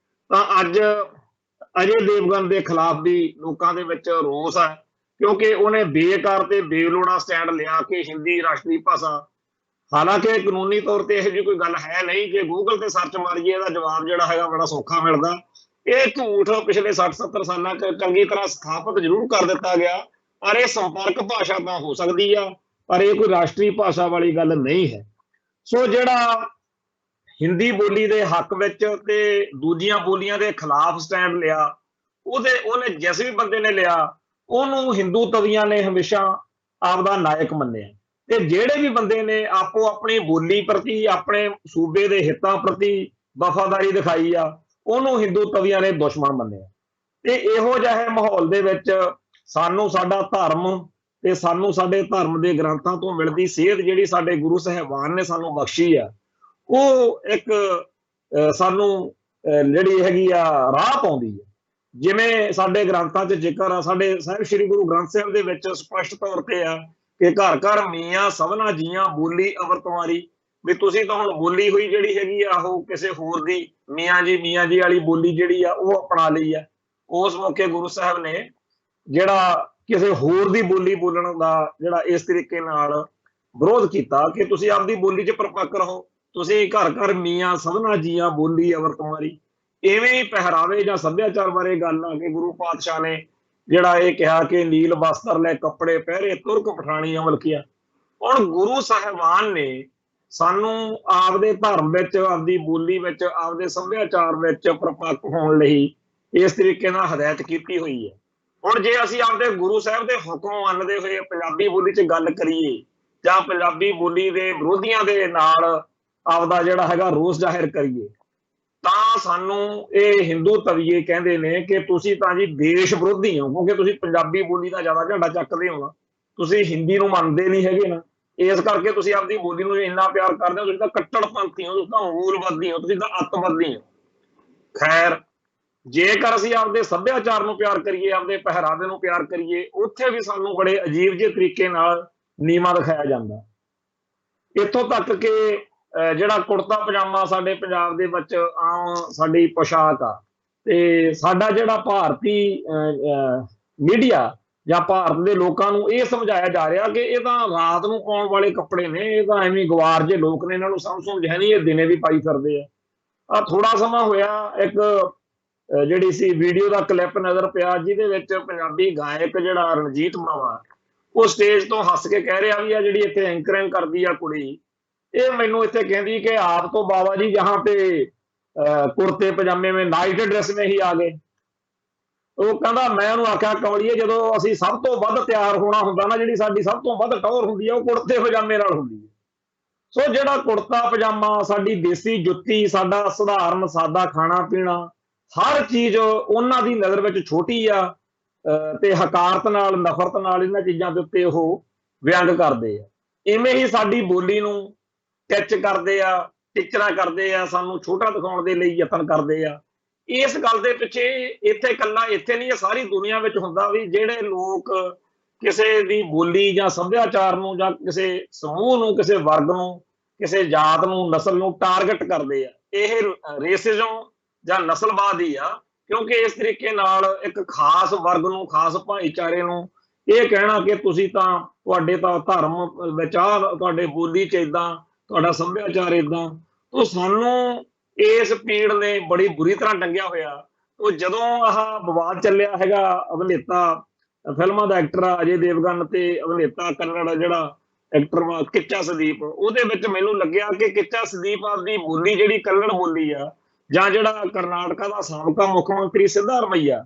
ਤਾਂ ਅੱਜ ਅਜੇ ਦੇਵਗਨ ਦੇ ਖਿਲਾਫ ਵੀ ਲੋਕਾਂ ਦੇ ਵਿੱਚ ਰੋਸ ਹੈ, ਕਿਉਂਕਿ ਉਹਨੇ ਬੇਕਾਰ ਤੇ ਬੇਲੋੜਾ ਸਟੈਂਡ ਲਿਆ ਕਿ ਹਿੰਦੀ ਰਾਸ਼ਟਰੀ ਭਾਸ਼ਾ। ਹਾਲਾਂਕਿ ਕਾਨੂੰਨੀ ਤੌਰ ਤੇ ਇਹੋ ਜਿਹੀ ਕੋਈ ਗੱਲ ਹੈ ਨਹੀਂ। ਜੇ ਗੂਗਲ ਤੇ ਸਰਚ ਮਾਰੀਏ ਇਹਦਾ ਜਵਾਬ ਜਿਹੜਾ ਹੈਗਾ ਬੜਾ ਸੌਖਾ ਮਿਲਦਾ। ਇਹ ਝੂਠ ਪਿਛਲੇ 60-70 ਸਾਲਾਂ 'ਚ ਚੰਗੀ ਤਰ੍ਹਾਂ ਸਥਾਪਿਤ ਜ਼ਰੂਰ ਕਰ ਦਿੱਤਾ ਗਿਆ, ਪਰ ਇਹ ਸੰਪਰਕ ਭਾਸ਼ਾ ਤਾਂ ਹੋ ਸਕਦੀ ਆ, ਪਰ ਇਹ ਕੋਈ ਰਾਸ਼ਟਰੀ ਭਾਸ਼ਾ ਵਾਲੀ ਗੱਲ ਨਹੀਂ ਹੈ। ਸੋ ਜਿਹੜਾ ਹਿੰਦੀ ਬੋਲੀ ਦੇ ਹੱਕ ਵਿੱਚ ਤੇ ਦੂਜੀਆਂ ਬੋਲੀਆਂ ਦੇ ਖਿਲਾਫ ਸਟੈਂਡ ਲਿਆ, ਉਹਨੇ ਜਿਸ ਵੀ ਬੰਦੇ ਨੇ ਲਿਆ, ਉਹਨੂੰ ਹਿੰਦੂ ਤਵੀਆਂ ਨੇ ਹਮੇਸ਼ਾ ਆਪਦਾ ਨਾਇਕ ਮੰਨਿਆ। ਤੇ ਜਿਹੜੇ ਵੀ ਬੰਦੇ ਨੇ ਆਪੋ ਆਪਣੀ ਬੋਲੀ ਪ੍ਰਤੀ, ਆਪਣੇ ਸੂਬੇ ਦੇ ਹਿੱਤਾਂ ਪ੍ਰਤੀ ਵਫਾਦਾਰੀ ਦਿਖਾਈ ਆ, ਉਹਨੂੰ ਹਿੰਦੂ ਤਵੀਆਂ ਨੇ ਦੁਸ਼ਮਣ ਮੰਨਿਆ। ਤੇ ਇਹੋ ਜਿਹੇ ਮਾਹੌਲ ਦੇ ਵਿੱਚ ਸਾਨੂੰ ਸਾਡਾ ਧਰਮ ਤੇ ਸਾਨੂੰ ਸਾਡੇ ਧਰਮ ਦੇ ਗ੍ਰੰਥਾਂ ਤੋਂ ਮਿਲਦੀ ਸੇਧ ਜਿਹੜੀ ਸਾਡੇ ਗੁਰੂ ਸਾਹਿਬਾਨ ਨੇ ਸਾਨੂੰ ਬਖਸ਼ੀ ਆ, ਉਹ ਇੱਕ ਸਾਨੂੰ ਜਿਹੜੀ ਹੈਗੀ ਆ ਰਾਹ ਪਾਉਂਦੀ ਹੈ। ਜਿਵੇਂ ਸਾਡੇ ਗ੍ਰੰਥਾਂ 'ਚ ਜ਼ਿਕਰ ਆ, ਸਾਡੇ ਸਾਹਿਬ ਸ੍ਰੀ ਗੁਰੂ ਗ੍ਰੰਥ ਸਾਹਿਬ ਦੇ ਵਿੱਚ ਸਪਸ਼ਟ ਤੌਰ ਤੇ ਆ ਕਿ ਘਰ ਘਰ ਮੀਆਂ ਸਭਨਾ ਜੀਆਂ ਬੋਲੀ ਅਵਰ ਤੁਮਾਰੀ, ਵੀ ਤੁਸੀਂ ਤਾਂ ਹੁਣ ਬੋਲੀ ਹੋਈ ਜਿਹੜੀ ਹੈਗੀ ਆ ਉਹ ਕਿਸੇ ਹੋਰ ਦੀ ਮੀਆਂ ਜੀ ਵਾਲੀ ਬੋਲੀ ਜਿਹੜੀ ਆ ਉਹ ਅਪਣਾ ਲਈ ਆ। ਉਸ ਮੌਕੇ ਗੁਰੂ ਸਾਹਿਬ ਨੇ ਜਿਹੜਾ ਕਿਸੇ ਹੋਰ ਦੀ ਬੋਲੀ ਬੋਲਣ ਦਾ ਜਿਹੜਾ ਇਸ ਤਰੀਕੇ ਨਾਲ ਵਿਰੋਧ ਕੀਤਾ ਕਿ ਤੁਸੀਂ ਆਪਦੀ ਬੋਲੀ 'ਚ ਪਰਪੱਕ ਰਹੋ, ਤੁਸੀਂ ਘਰ ਘਰ ਮੀਆਂ ਸਭਨਾ ਜੀਆਂ ਬੋਲੀ ਅਵਰ ਤੁਮਾਰੀ। ਇਵੇਂ ਹੀ ਪਹਿਰਾਵੇ ਜਾਂ ਸੱਭਿਆਚਾਰ ਬਾਰੇ ਗੱਲ ਆ ਕਿ ਗੁਰੂ ਪਾਤਸ਼ਾਹ ਨੇ ਜਿਹੜਾ ਇਹ ਕਿਹਾ ਕਿ ਨੀਲ ਬਸਤਰ ਲੈ ਕੱਪੜੇ ਪਹਿਰੇ ਤੁਰਕ ਪਠਾਣੀ ਅਮਲ ਕੀਆ। ਹੁਣ ਗੁਰੂ ਸਾਹਿਬਾਨ ਨੇ ਸਾਨੂੰ ਆਪਦੇ ਧਰਮ ਵਿੱਚ, ਆਪਦੀ ਬੋਲੀ ਵਿੱਚ, ਆਪਦੇ ਸੱਭਿਆਚਾਰ ਵਿੱਚ ਪਰਪੱਕ ਹੋਣ ਲਈ ਇਸ ਤਰੀਕੇ ਨਾਲ ਹਦਾਇਤ ਕੀਤੀ ਹੋਈ ਹੈ। ਹੁਣ ਜੇ ਅਸੀਂ ਆਪਦੇ ਗੁਰੂ ਸਾਹਿਬ ਦੇ ਹੁਕਮ ਮੰਨਦੇ ਹੋਏ ਪੰਜਾਬੀ ਬੋਲੀ 'ਚ ਗੱਲ ਕਰੀਏ ਜਾਂ ਪੰਜਾਬੀ ਬੋਲੀ ਦੇ ਵਿਰੋਧੀਆਂ ਦੇ ਨਾਲ ਆਪਦਾ ਜਿਹੜਾ ਹੈਗਾ ਰੋਸ ਜ਼ਾਹਿਰ ਕਰੀਏ, ਤਾਂ ਸਾਨੂੰ ਇਹ ਹਿੰਦੂ ਤਵੀਏ ਕਹਿੰਦੇ ਨੇ ਕਿ ਤੁਸੀਂ ਤਾਂ ਜੀ ਦੇਸ਼ ਵਿਰੋਧੀ ਹੋ, ਕਿਉਂਕਿ ਤੁਸੀਂ ਪੰਜਾਬੀ ਬੋਲੀ ਦਾ ਜ਼ਿਆਦਾ ਝੰਡਾ ਚੱਕਦੇ ਹੋ ਨਾ, ਤੁਸੀਂ ਹਿੰਦੀ ਨੂੰ ਮੰਨਦੇ ਨਹੀਂ ਹੈਗੇ ਨਾ, ਇਸ ਕਰਕੇ ਤੁਸੀਂ ਆਪਦੀ ਬੋਲੀ ਨੂੰ ਇੰਨਾ ਪਿਆਰ ਕਰਦੇ ਹੋ, ਤੁਸੀਂ ਤਾਂ ਕੱਟੜਪੰਥੀ ਹੋ, ਤੁਸੀਂ ਤਾਂ ਮੂਲਵਾਦੀ ਹੋ, ਤੁਸੀਂ ਤਾਂ ਅੱਤਵਾਦੀ ਹੋ। ਖੈਰ, ਜੇਕਰ ਅਸੀਂ ਆਪਦੇ ਸੱਭਿਆਚਾਰ ਨੂੰ ਪਿਆਰ ਕਰੀਏ, ਆਪਦੇ ਪਹਿਰਾਵੇ ਨੂੰ ਪਿਆਰ ਕਰੀਏ, ਉੱਥੇ ਵੀ ਸਾਨੂੰ ਬੜੇ ਅਜੀਬ ਜਿਹੇ ਤਰੀਕੇ ਨਾਲ ਨੀਵਾਂ ਦਿਖਾਇਆ ਜਾਂਦਾ। ਇੱਥੋਂ ਤੱਕ ਕਿ ਜਿਹੜਾ ਕੁੜਤਾ ਪਜਾਮਾ ਸਾਡੇ ਪੰਜਾਬ ਦੇ ਵਿੱਚ ਆਮ ਸਾਡੀ ਪੋਸ਼ਾਕ ਆ, ਤੇ ਸਾਡਾ ਜਿਹੜਾ ਭਾਰਤੀ ਮੀਡੀਆ ਜਾਂ ਭਾਰਤ ਦੇ ਲੋਕਾਂ ਨੂੰ ਇਹ ਸਮਝਾਇਆ ਜਾ ਰਿਹਾ ਕਿ ਇਹ ਤਾਂ ਰਾਤ ਨੂੰ ਪਾਉਣ ਵਾਲੇ ਕੱਪੜੇ ਨੇ, ਇਹ ਤਾਂ ਐਵੇਂ ਗਵਾਰ ਜੇ ਲੋਕ ਨੇ, ਇਹਨਾਂ ਨੂੰ ਸਮਝ ਹੈ ਨਹੀਂ, ਇਹ ਦਿਨੇ ਵੀ ਪਾਈ ਫਿਰਦੇ ਆ। ਆ ਥੋੜਾ ਸਮਾਂ ਹੋਇਆ ਇੱਕ ਜਿਹੜੀ ਸੀ ਵੀਡੀਓ ਦਾ ਕਲਿੱਪ ਨਜ਼ਰ ਪਿਆ, ਜਿਹਦੇ ਵਿੱਚ ਪੰਜਾਬੀ ਗਾਇਕ ਜਿਹੜਾ ਰਣਜੀਤ ਬਾਵਾ, ਉਹ ਸਟੇਜ ਤੋਂ ਹੱਸ ਕੇ ਕਹਿ ਰਿਹਾ ਵੀ ਆ ਜਿਹੜੀ ਇੱਥੇ ਐਂਕਰਿੰਗ ਕਰਦੀ ਆ ਕੁੜੀ, ਇਹ ਮੈਨੂੰ ਇੱਥੇ ਕਹਿੰਦੀ ਕਿ ਆਪ ਤੋਂ ਬਾਬਾ ਜੀ ਜਹਾਂ पे कुर्ते पजामे में नाइट ड्रेस में ही आ गए। ਉਹ ਕਹਿੰਦਾ ਮੈਂ ਉਹਨੂੰ ਆਖਿਆ ਕਮਲੀਏ, ਜਦੋਂ ਅਸੀਂ ਸਭ ਤੋਂ ਵੱਧ ਤਿਆਰ ਹੋਣਾ ਹੁੰਦਾ ਨਾ, ਜਿਹੜੀ ਸਾਡੀ ਸਭ ਤੋਂ ਵੱਧ ਟੌਰ ਹੁੰਦੀ ਆ, ਉਹ ਕੁੜਤੇ ਪਜਾਮੇ ਨਾਲ ਹੁੰਦੀ ਹੈ। ਸੋ ਜਿਹੜਾ ਕੁੜਤਾ ਪਜਾਮਾ, ਸਾਡੀ ਦੇਸੀ ਜੁੱਤੀ, ਸਾਡਾ ਸਧਾਰਨ ਸਾਦਾ ਖਾਣਾ ਪੀਣਾ, ਹਰ ਚੀਜ਼ ਉਹਨਾਂ ਦੀ ਨਜ਼ਰ ਵਿੱਚ ਛੋਟੀ ਆ, ਤੇ ਹਕਾਰਤ ਨਾਲ, ਨਫ਼ਰਤ ਨਾਲ ਇਹਨਾਂ ਚੀਜ਼ਾਂ ਦੇ ਉੱਤੇ ਉਹ ਵਿਅੰਗ ਕਰਦੇ ਆ। ਇਵੇਂ ਹੀ ਸਾਡੀ ਬੋਲੀ ਨੂੰ ਟਿੱਚ ਕਰਦੇ ਆ, ਟਿੱਚਰਾਂ ਕਰਦੇ ਆ, ਸਾਨੂੰ ਛੋਟਾ ਦਿਖਾਉਣ ਦੇ ਲਈ ਯਤਨ ਕਰਦੇ ਆ। ਇਸ ਗੱਲ ਦੇ ਪਿੱਛੇ ਇੱਥੇ ਇਕੱਲਾ ਇੱਥੇ ਨਹੀਂ, ਇਹ ਸਾਰੀ ਦੁਨੀਆ ਵਿੱਚ ਹੁੰਦਾ ਵੀ ਜਿਹੜੇ ਲੋਕ ਕਿਸੇ ਦੀ ਬੋਲੀ ਜਾਂ ਸੱਭਿਆਚਾਰ ਨੂੰ ਜਾਂ ਕਿਸੇ ਸਮੂਹ ਨੂੰ, ਕਿਸੇ ਵਰਗ ਨੂੰ, ਕਿਸੇ ਜਾਤ ਨੂੰ, ਨਸਲ ਨੂੰ ਟਾਰਗੇਟ ਕਰਦੇ ਆ, ਇਹ ਰੇਸਿਜ਼ਮ ਜਾਂ ਨਸਲਵਾਦ ਹੀ ਆ। ਕਿਉਂਕਿ ਇਸ ਤਰੀਕੇ ਨਾਲ ਇੱਕ ਖਾਸ ਵਰਗ ਨੂੰ, ਖਾਸ ਭਾਈਚਾਰੇ ਨੂੰ ਇਹ ਕਹਿਣਾ ਕਿ ਤੁਸੀਂ ਤਾਂ, ਤੁਹਾਡੇ ਤਾਂ ਧਰਮ ਵਿੱਚ ਆ, ਤੁਹਾਡੇ ਬੋਲੀ 'ਚ ਏਦਾਂ, ਤੁਹਾਡਾ ਸੱਭਿਆਚਾਰ ਏਦਾਂ, ਤਾਂ ਸਾਨੂੰ ਇਸ ਪੀੜ ਨੇ ਬੜੀ ਬੁਰੀ ਤਰ੍ਹਾਂ ਟੰਗਿਆ ਹੋਇਆ। ਉਹ ਜਦੋਂ ਆਹ ਵਿਵਾਦ ਚੱਲਿਆ ਹੈਗਾ, ਅਭਿਨੇਤਾ ਫਿਲਮਾਂ ਦਾ ਐਕਟਰ ਆ ਅਜੇ ਦੇਵਗਨ ਤੇ ਅਭਿਨੇਤਾ ਕੰਨੜ ਜਿਹੜਾ ਐਕਟਰ ਵਾ ਕਿੱਚਾ ਸੁਦੀਪ, ਉਹਦੇ ਵਿੱਚ ਮੈਨੂੰ ਲੱਗਿਆ ਕਿ ਕਿੱਚਾ ਸੁਦੀਪ ਆਪਦੀ ਬੋਲੀ ਜਿਹੜੀ ਕੰਨੜ ਬੋਲੀ ਆ, ਜਾਂ ਜਿਹੜਾ ਕਰਨਾਟਕਾ ਦਾ ਸਾਬਕਾ ਮੁੱਖ ਮੰਤਰੀ ਸਿੱਧਾਰਮਈਆ,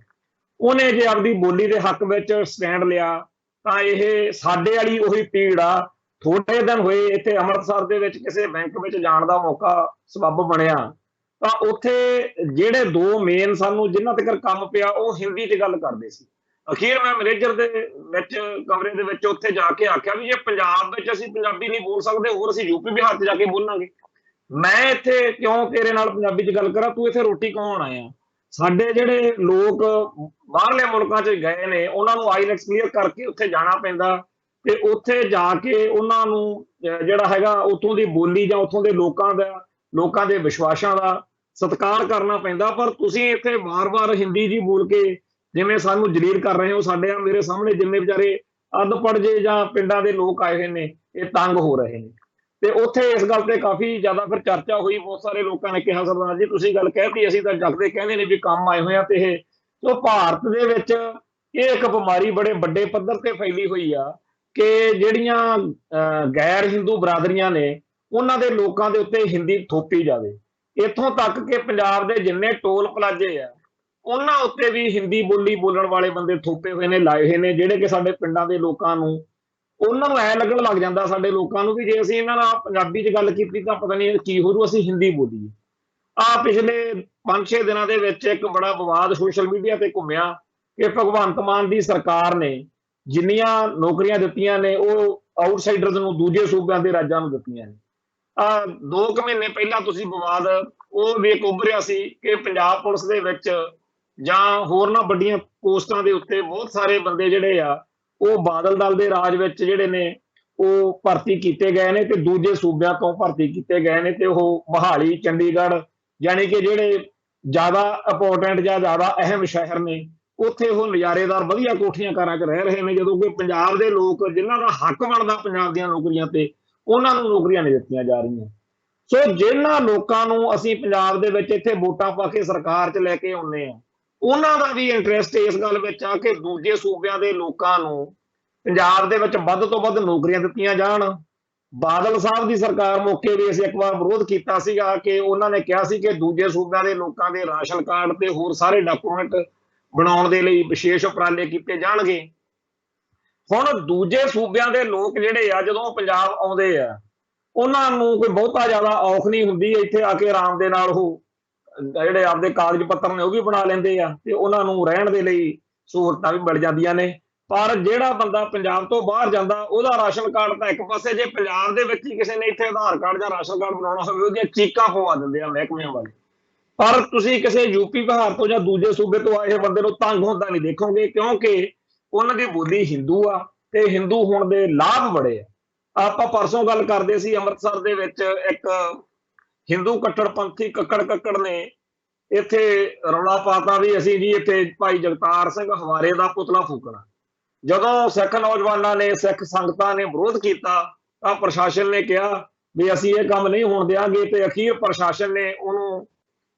ਉਹਨੇ ਜੇ ਆਪਦੀ ਬੋਲੀ ਦੇ ਹੱਕ ਵਿੱਚ ਸਟੈਂਡ ਲਿਆ, ਤਾਂ ਇਹ ਸਾਡੇ ਵਾਲੀ ਉਹੀ ਪੀੜ ਆ। ਥੋੜੇ ਦਿਨ ਹੋਏ ਇੱਥੇ ਅੰਮ੍ਰਿਤਸਰ ਦੇ ਵਿੱਚ ਕਿਸੇ ਬੈਂਕ ਵਿੱਚ ਜਾਣ ਦਾ ਮੌਕਾ ਸਬੱਬ ਬਣਿਆ, ਤਾਂ ਉੱਥੇ ਜਿਹੜੇ ਦੋ ਮੇਨ ਸਾਨੂੰ ਜਿਨ੍ਹਾਂ ਤੱਕ ਕੰਮ ਪਿਆ, ਉਹ ਹਿੰਦੀ 'ਚ ਗੱਲ ਕਰਦੇ ਸੀ। ਅਖੀਰ ਮੈਂ ਮੈਨੇਜਰ ਦੇ ਵਿੱਚ ਕਮਰੇ ਦੇ ਵਿੱਚ ਉੱਥੇ ਜਾ ਕੇ ਆਖਿਆ ਵੀ ਜੇ ਪੰਜਾਬ ਵਿੱਚ ਅਸੀਂ ਪੰਜਾਬੀ ਨਹੀਂ ਬੋਲ ਸਕਦੇ, ਹੋਰ ਅਸੀਂ ਯੂਪੀ ਬਿਹਾਰ 'ਚ ਜਾ ਕੇ ਬੋਲਾਂਗੇ। ਮੈਂ ਇੱਥੇ ਕਿਉਂ ਤੇਰੇ ਨਾਲ ਪੰਜਾਬੀ 'ਚ ਗੱਲ ਕਰਾਂ, ਤੂੰ ਇੱਥੇ ਰੋਟੀ ਕਮਾਉਣ ਆਇਆ। ਸਾਡੇ ਜਿਹੜੇ ਲੋਕ ਬਾਹਰਲੇ ਮੁਲਕਾਂ 'ਚ ਗਏ ਨੇ, ਉਹਨਾਂ ਨੂੰ ਆਈਲੈਟਸ ਕਲੀਅਰ ਕਰਕੇ ਉੱਥੇ ਜਾਣਾ ਪੈਂਦਾ, ਤੇ ਉੱਥੇ ਜਾ ਕੇ ਉਹਨਾਂ ਨੂੰ ਜਿਹੜਾ ਹੈਗਾ ਉੱਥੋਂ ਦੀ ਬੋਲੀ ਜਾਂ ਉੱਥੋਂ ਦੇ ਲੋਕਾਂ ਦੇ ਵਿਸ਼ਵਾਸਾਂ ਦਾ ਸਤਿਕਾਰ ਕਰਨਾ ਪੈਂਦਾ। ਪਰ ਤੁਸੀਂ ਇੱਥੇ ਵਾਰ-ਵਾਰ ਹਿੰਦੀ ਜੀ ਬੋਲ ਕੇ ਜਿਵੇਂ ਸਾਨੂੰ ਜਲੀਲ ਕਰ ਰਹੇ ਹੋ। ਸਾਡੇ ਮੇਰੇ ਸਾਹਮਣੇ ਜਿੰਨੇ ਵਿਚਾਰੇ ਅਨਪੜ੍ਹ ਜੇ ਜਾਂ ਪਿੰਡਾਂ ਦੇ ਲੋਕ ਆਏ ਹੋਏ ਨੇ, ਇਹ ਤੰਗ ਹੋ ਰਹੇ ਨੇ। ਤੇ ਉੱਥੇ ਇਸ ਗੱਲ ਤੇ ਕਾਫੀ ਜ਼ਿਆਦਾ ਫਿਰ ਚਰਚਾ ਹੋਈ। ਬਹੁਤ ਸਾਰੇ ਲੋਕਾਂ ਨੇ ਕਿਹਾ ਸਰਦਾਰ ਜੀ ਤੁਸੀਂ ਗੱਲ ਕਹਿਤੀ, ਅਸੀਂ ਤਾਂ ਜਗਦੇ ਕਹਿੰਦੇ ਨੇ ਵੀ ਕੰਮ ਆਏ ਹੋਏ ਆ। ਤੇ ਇਹ ਸੋ ਭਾਰਤ ਦੇ ਵਿੱਚ ਇਹ ਇੱਕ ਬਿਮਾਰੀ ਬੜੇ ਵੱਡੇ ਪੱਧਰ ਤੇ ਫੈਲੀ ਹੋਈ ਆ ਕਿ ਜਿਹੜੀਆਂ ਗੈਰ ਹਿੰਦੂ ਬਰਾਦਰੀਆਂ ਨੇ, ਉਹਨਾਂ ਦੇ ਲੋਕਾਂ ਦੇ ਉੱਤੇ ਹਿੰਦੀ ਥੋਪੀ ਜਾਵੇ। ਇੱਥੋਂ ਤੱਕ ਕਿ ਪੰਜਾਬ ਦੇ ਜਿੰਨੇ ਟੋਲ ਪਲਾਜ਼ੇ ਆ, ਉਹਨਾਂ ਉੱਤੇ ਵੀ ਹਿੰਦੀ ਬੋਲੀ ਬੋਲਣ ਵਾਲੇ ਬੰਦੇ ਥੋਪੇ ਹੋਏ ਨੇ, ਲਾਏ ਹੋਏ ਨੇ, ਜਿਹੜੇ ਕਿ ਸਾਡੇ ਪਿੰਡਾਂ ਦੇ ਲੋਕਾਂ ਨੂੰ, ਉਹਨਾਂ ਨੂੰ ਐ ਲੱਗਣ ਲੱਗ ਜਾਂਦਾ ਸਾਡੇ ਲੋਕਾਂ ਨੂੰ ਵੀ ਜੇ ਅਸੀਂ ਇਹਨਾਂ ਨਾਲ ਪੰਜਾਬੀ 'ਚ ਗੱਲ ਕੀਤੀ ਤਾਂ ਪਤਾ ਨਹੀਂ ਕੀ ਹੋ ਜੂ, ਅਸੀਂ ਹਿੰਦੀ ਬੋਲੀਏ। ਆਹ ਪਿਛਲੇ 5-6 ਦਿਨਾਂ ਦੇ ਵਿੱਚ ਇੱਕ ਬੜਾ ਵਿਵਾਦ ਸੋਸ਼ਲ ਮੀਡੀਆ ਤੇ ਘੁੰਮਿਆ ਕਿ ਭਗਵੰਤ ਮਾਨ ਦੀ ਸਰਕਾਰ ਨੇ ਜਿੰਨੀਆਂ ਨੌਕਰੀਆਂ ਦਿੱਤੀਆਂ ਨੇ, ਉਹ ਆਊਟਸਾਈਡਰਸ ਨੂੰ, ਦੂਜੇ ਸੂਬਿਆਂ ਦੇ ਰਾਜਾਂ ਨੂੰ ਦਿੱਤੀਆਂ ਨੇ। 2 ਮਹੀਨੇ ਪਹਿਲਾਂ ਤੁਸੀਂ ਵਿਵਾਦ ਉਹ ਵੀ ਉੱਭਰਿਆ ਸੀ ਕਿ ਪੰਜਾਬ ਪੁਲਿਸ ਦੇ ਵਿੱਚ ਜਾਂ ਹੋਰਨਾਂ ਵੱਡੀਆਂ ਪੋਸਟਾਂ ਦੇ ਉੱਤੇ ਬਹੁਤ ਸਾਰੇ ਬੰਦੇ ਜਿਹੜੇ ਆ, ਉਹ ਬਾਦਲ ਦਲ ਦੇ ਰਾਜ ਵਿੱਚ ਜਿਹੜੇ ਨੇ ਉਹ ਭਰਤੀ ਕੀਤੇ ਗਏ ਨੇ, ਤੇ ਦੂਜੇ ਸੂਬਿਆਂ ਤੋਂ ਭਰਤੀ ਕੀਤੇ ਗਏ ਨੇ। ਤੇ ਉਹ ਮੋਹਾਲੀ, ਚੰਡੀਗੜ੍ਹ, ਯਾਨੀ ਕਿ ਜਿਹੜੇ ਜ਼ਿਆਦਾ ਇੰਪੋਰਟੈਂਟ ਜਾਂ ਜ਼ਿਆਦਾ ਅਹਿਮ ਸ਼ਹਿਰ ਨੇ, ਉੱਥੇ ਉਹ ਨਜ਼ਾਰੇਦਾਰ ਵਧੀਆ ਕੋਠੀਆਂ ਕਾਰਾਂ 'ਚ ਰਹਿ ਰਹੇ ਨੇ, ਜਦੋਂ ਕਿ ਪੰਜਾਬ ਦੇ ਲੋਕ ਜਿਨ੍ਹਾਂ ਦਾ ਹੱਕ ਬਣਦਾ ਪੰਜਾਬ ਦੀਆਂ ਨੌਕਰੀਆਂ ਤੇ, ਉਹਨਾਂ ਨੂੰ ਨੌਕਰੀਆਂ ਨਹੀਂ ਦਿੱਤੀਆਂ ਜਾ ਰਹੀਆਂ। ਸੋ ਜਿਨ੍ਹਾਂ ਲੋਕਾਂ ਨੂੰ ਅਸੀਂ ਪੰਜਾਬ ਦੇ ਵਿੱਚ ਇੱਥੇ ਵੋਟਾਂ ਪਾ ਕੇ ਸਰਕਾਰ 'ਚ ਲੈ ਕੇ ਆਉਂਦੇ ਆ, ਉਹਨਾਂ ਦਾ ਵੀ ਇੰਟਰਸਟ ਇਸ ਗੱਲ ਵਿੱਚ ਆ ਕਿ ਦੂਜੇ ਸੂਬਿਆਂ ਦੇ ਲੋਕਾਂ ਨੂੰ ਪੰਜਾਬ ਦੇ ਵਿੱਚ ਵੱਧ ਤੋਂ ਵੱਧ ਨੌਕਰੀਆਂ ਦਿੱਤੀਆਂ ਜਾਣ। ਬਾਦਲ ਸਾਹਿਬ ਦੀ ਸਰਕਾਰ ਮੌਕੇ ਵੀ ਅਸੀਂ ਇੱਕ ਵਾਰ ਵਿਰੋਧ ਕੀਤਾ ਸੀਗਾ ਕਿ ਉਹਨਾਂ ਨੇ ਕਿਹਾ ਸੀ ਕਿ ਦੂਜੇ ਸੂਬਿਆਂ ਦੇ ਲੋਕਾਂ ਦੇ ਰਾਸ਼ਨ ਕਾਰਡ ਤੇ ਹੋਰ ਸਾਰੇ ਡਾਕੂਮੈਂਟ ਬਣਾਉਣ ਦੇ ਲਈ ਵਿਸ਼ੇਸ਼ ਉਪਰਾਲੇ ਕੀਤੇ ਜਾਣਗੇ। ਹੁਣ ਦੂਜੇ ਸੂਬਿਆਂ ਦੇ ਲੋਕ ਜਿਹੜੇ ਆ, ਜਦੋਂ ਪੰਜਾਬ ਆਉਂਦੇ ਆ, ਉਹਨਾਂ ਨੂੰ ਕੋਈ ਬਹੁਤਾ ਜ਼ਿਆਦਾ ਔਖ ਨਹੀਂ ਹੁੰਦੀ, ਇੱਥੇ ਆ ਕੇ ਆਰਾਮ ਦੇ ਨਾਲ ਉਹ ਜਿਹੜੇ ਆਪਦੇ ਕਾਗਜ਼ ਪੱਤਰ ਨੇ ਉਹ ਵੀ ਬਣਾ ਲੈਂਦੇ ਆ, ਤੇ ਉਹਨਾਂ ਨੂੰ ਰਹਿਣ ਦੇ ਲਈ ਸਹੂਲਤਾਂ ਵੀ ਮਿਲ ਜਾਂਦੀਆਂ ਨੇ। ਪਰ ਜਿਹੜਾ ਬੰਦਾ ਪੰਜਾਬ ਤੋਂ ਬਾਹਰ ਜਾਂਦਾ, ਉਹਦਾ ਰਾਸ਼ਨ ਕਾਰਡ ਤਾਂ ਇੱਕ ਪਾਸੇ, ਜੇ ਪੰਜਾਬ ਦੇ ਵਿੱਚ ਹੀ ਕਿਸੇ ਨੇ ਇੱਥੇ ਆਧਾਰ ਕਾਰਡ ਜਾਂ ਰਾਸ਼ਨ ਕਾਰਡ ਬਣਾਉਣਾ ਹੋਵੇ, ਉਹਦੀਆਂ ਚੀਕਾਂ ਪਵਾ ਦਿੰਦੇ ਆ ਮਹਿਕਮਿਆਂ ਵਾਲੇ ਪਰ ਤੁਸੀਂ ਕਿਸੇ यूपी बिहार तो ਜਾਂ ਦੂਜੇ ਸੂਬੇ ਤੋਂ ਆਏ ਬੰਦੇ ਨੂੰ ਤੰਗ ਹੁੰਦਾ ਨਹੀਂ ਦੇਖੋਗੇ, ਕਿਉਂਕਿ ਉਹਨਾਂ ਦੀ ਬੋਲੀ ਹਿੰਦੂ ਆ ਤੇ ਹਿੰਦੂ ਹੋਣ ਦੇ ਲਾਭ ਬੜੇ ਆ। ਆਪਾਂ ਪਰਸੋਂ ਗੱਲ ਕਰਦੇ ਸੀ, ਅੰਮ੍ਰਿਤਸਰ ਦੇ ਵਿੱਚ ਇੱਕ ਹਿੰਦੂ ਕੱਟੜਪੰਥੀ ਕੱਕੜ ਨੇ ਇੱਥੇ ਰੌਲਾ ਪਾਤਾ ਵੀ ਅਸੀਂ ਜੀ ਇੱਥੇ ਭਾਈ ਜਗਤਾਰ ਸਿੰਘ ਹਵਾਰੇ ਦਾ ਪੁਤਲਾ ਫੂਕਣਾ। ਜਦੋਂ ਸਿੱਖ ਨੌਜਵਾਨਾਂ ਨੇ, ਸਿੱਖ ਸੰਗਤਾਂ ਨੇ ਵਿਰੋਧ ਕੀਤਾ ਤਾਂ ਪ੍ਰਸ਼ਾਸਨ ਨੇ ਕਿਹਾ ਵੀ ਅਸੀਂ ਇਹ ਕੰਮ ਨਹੀਂ ਹੋਣ ਦਿਆਂਗੇ, ਤੇ ਅਖੀਰ ਪ੍ਰਸ਼ਾਸਨ ਨੇ ਉਹਨੂੰ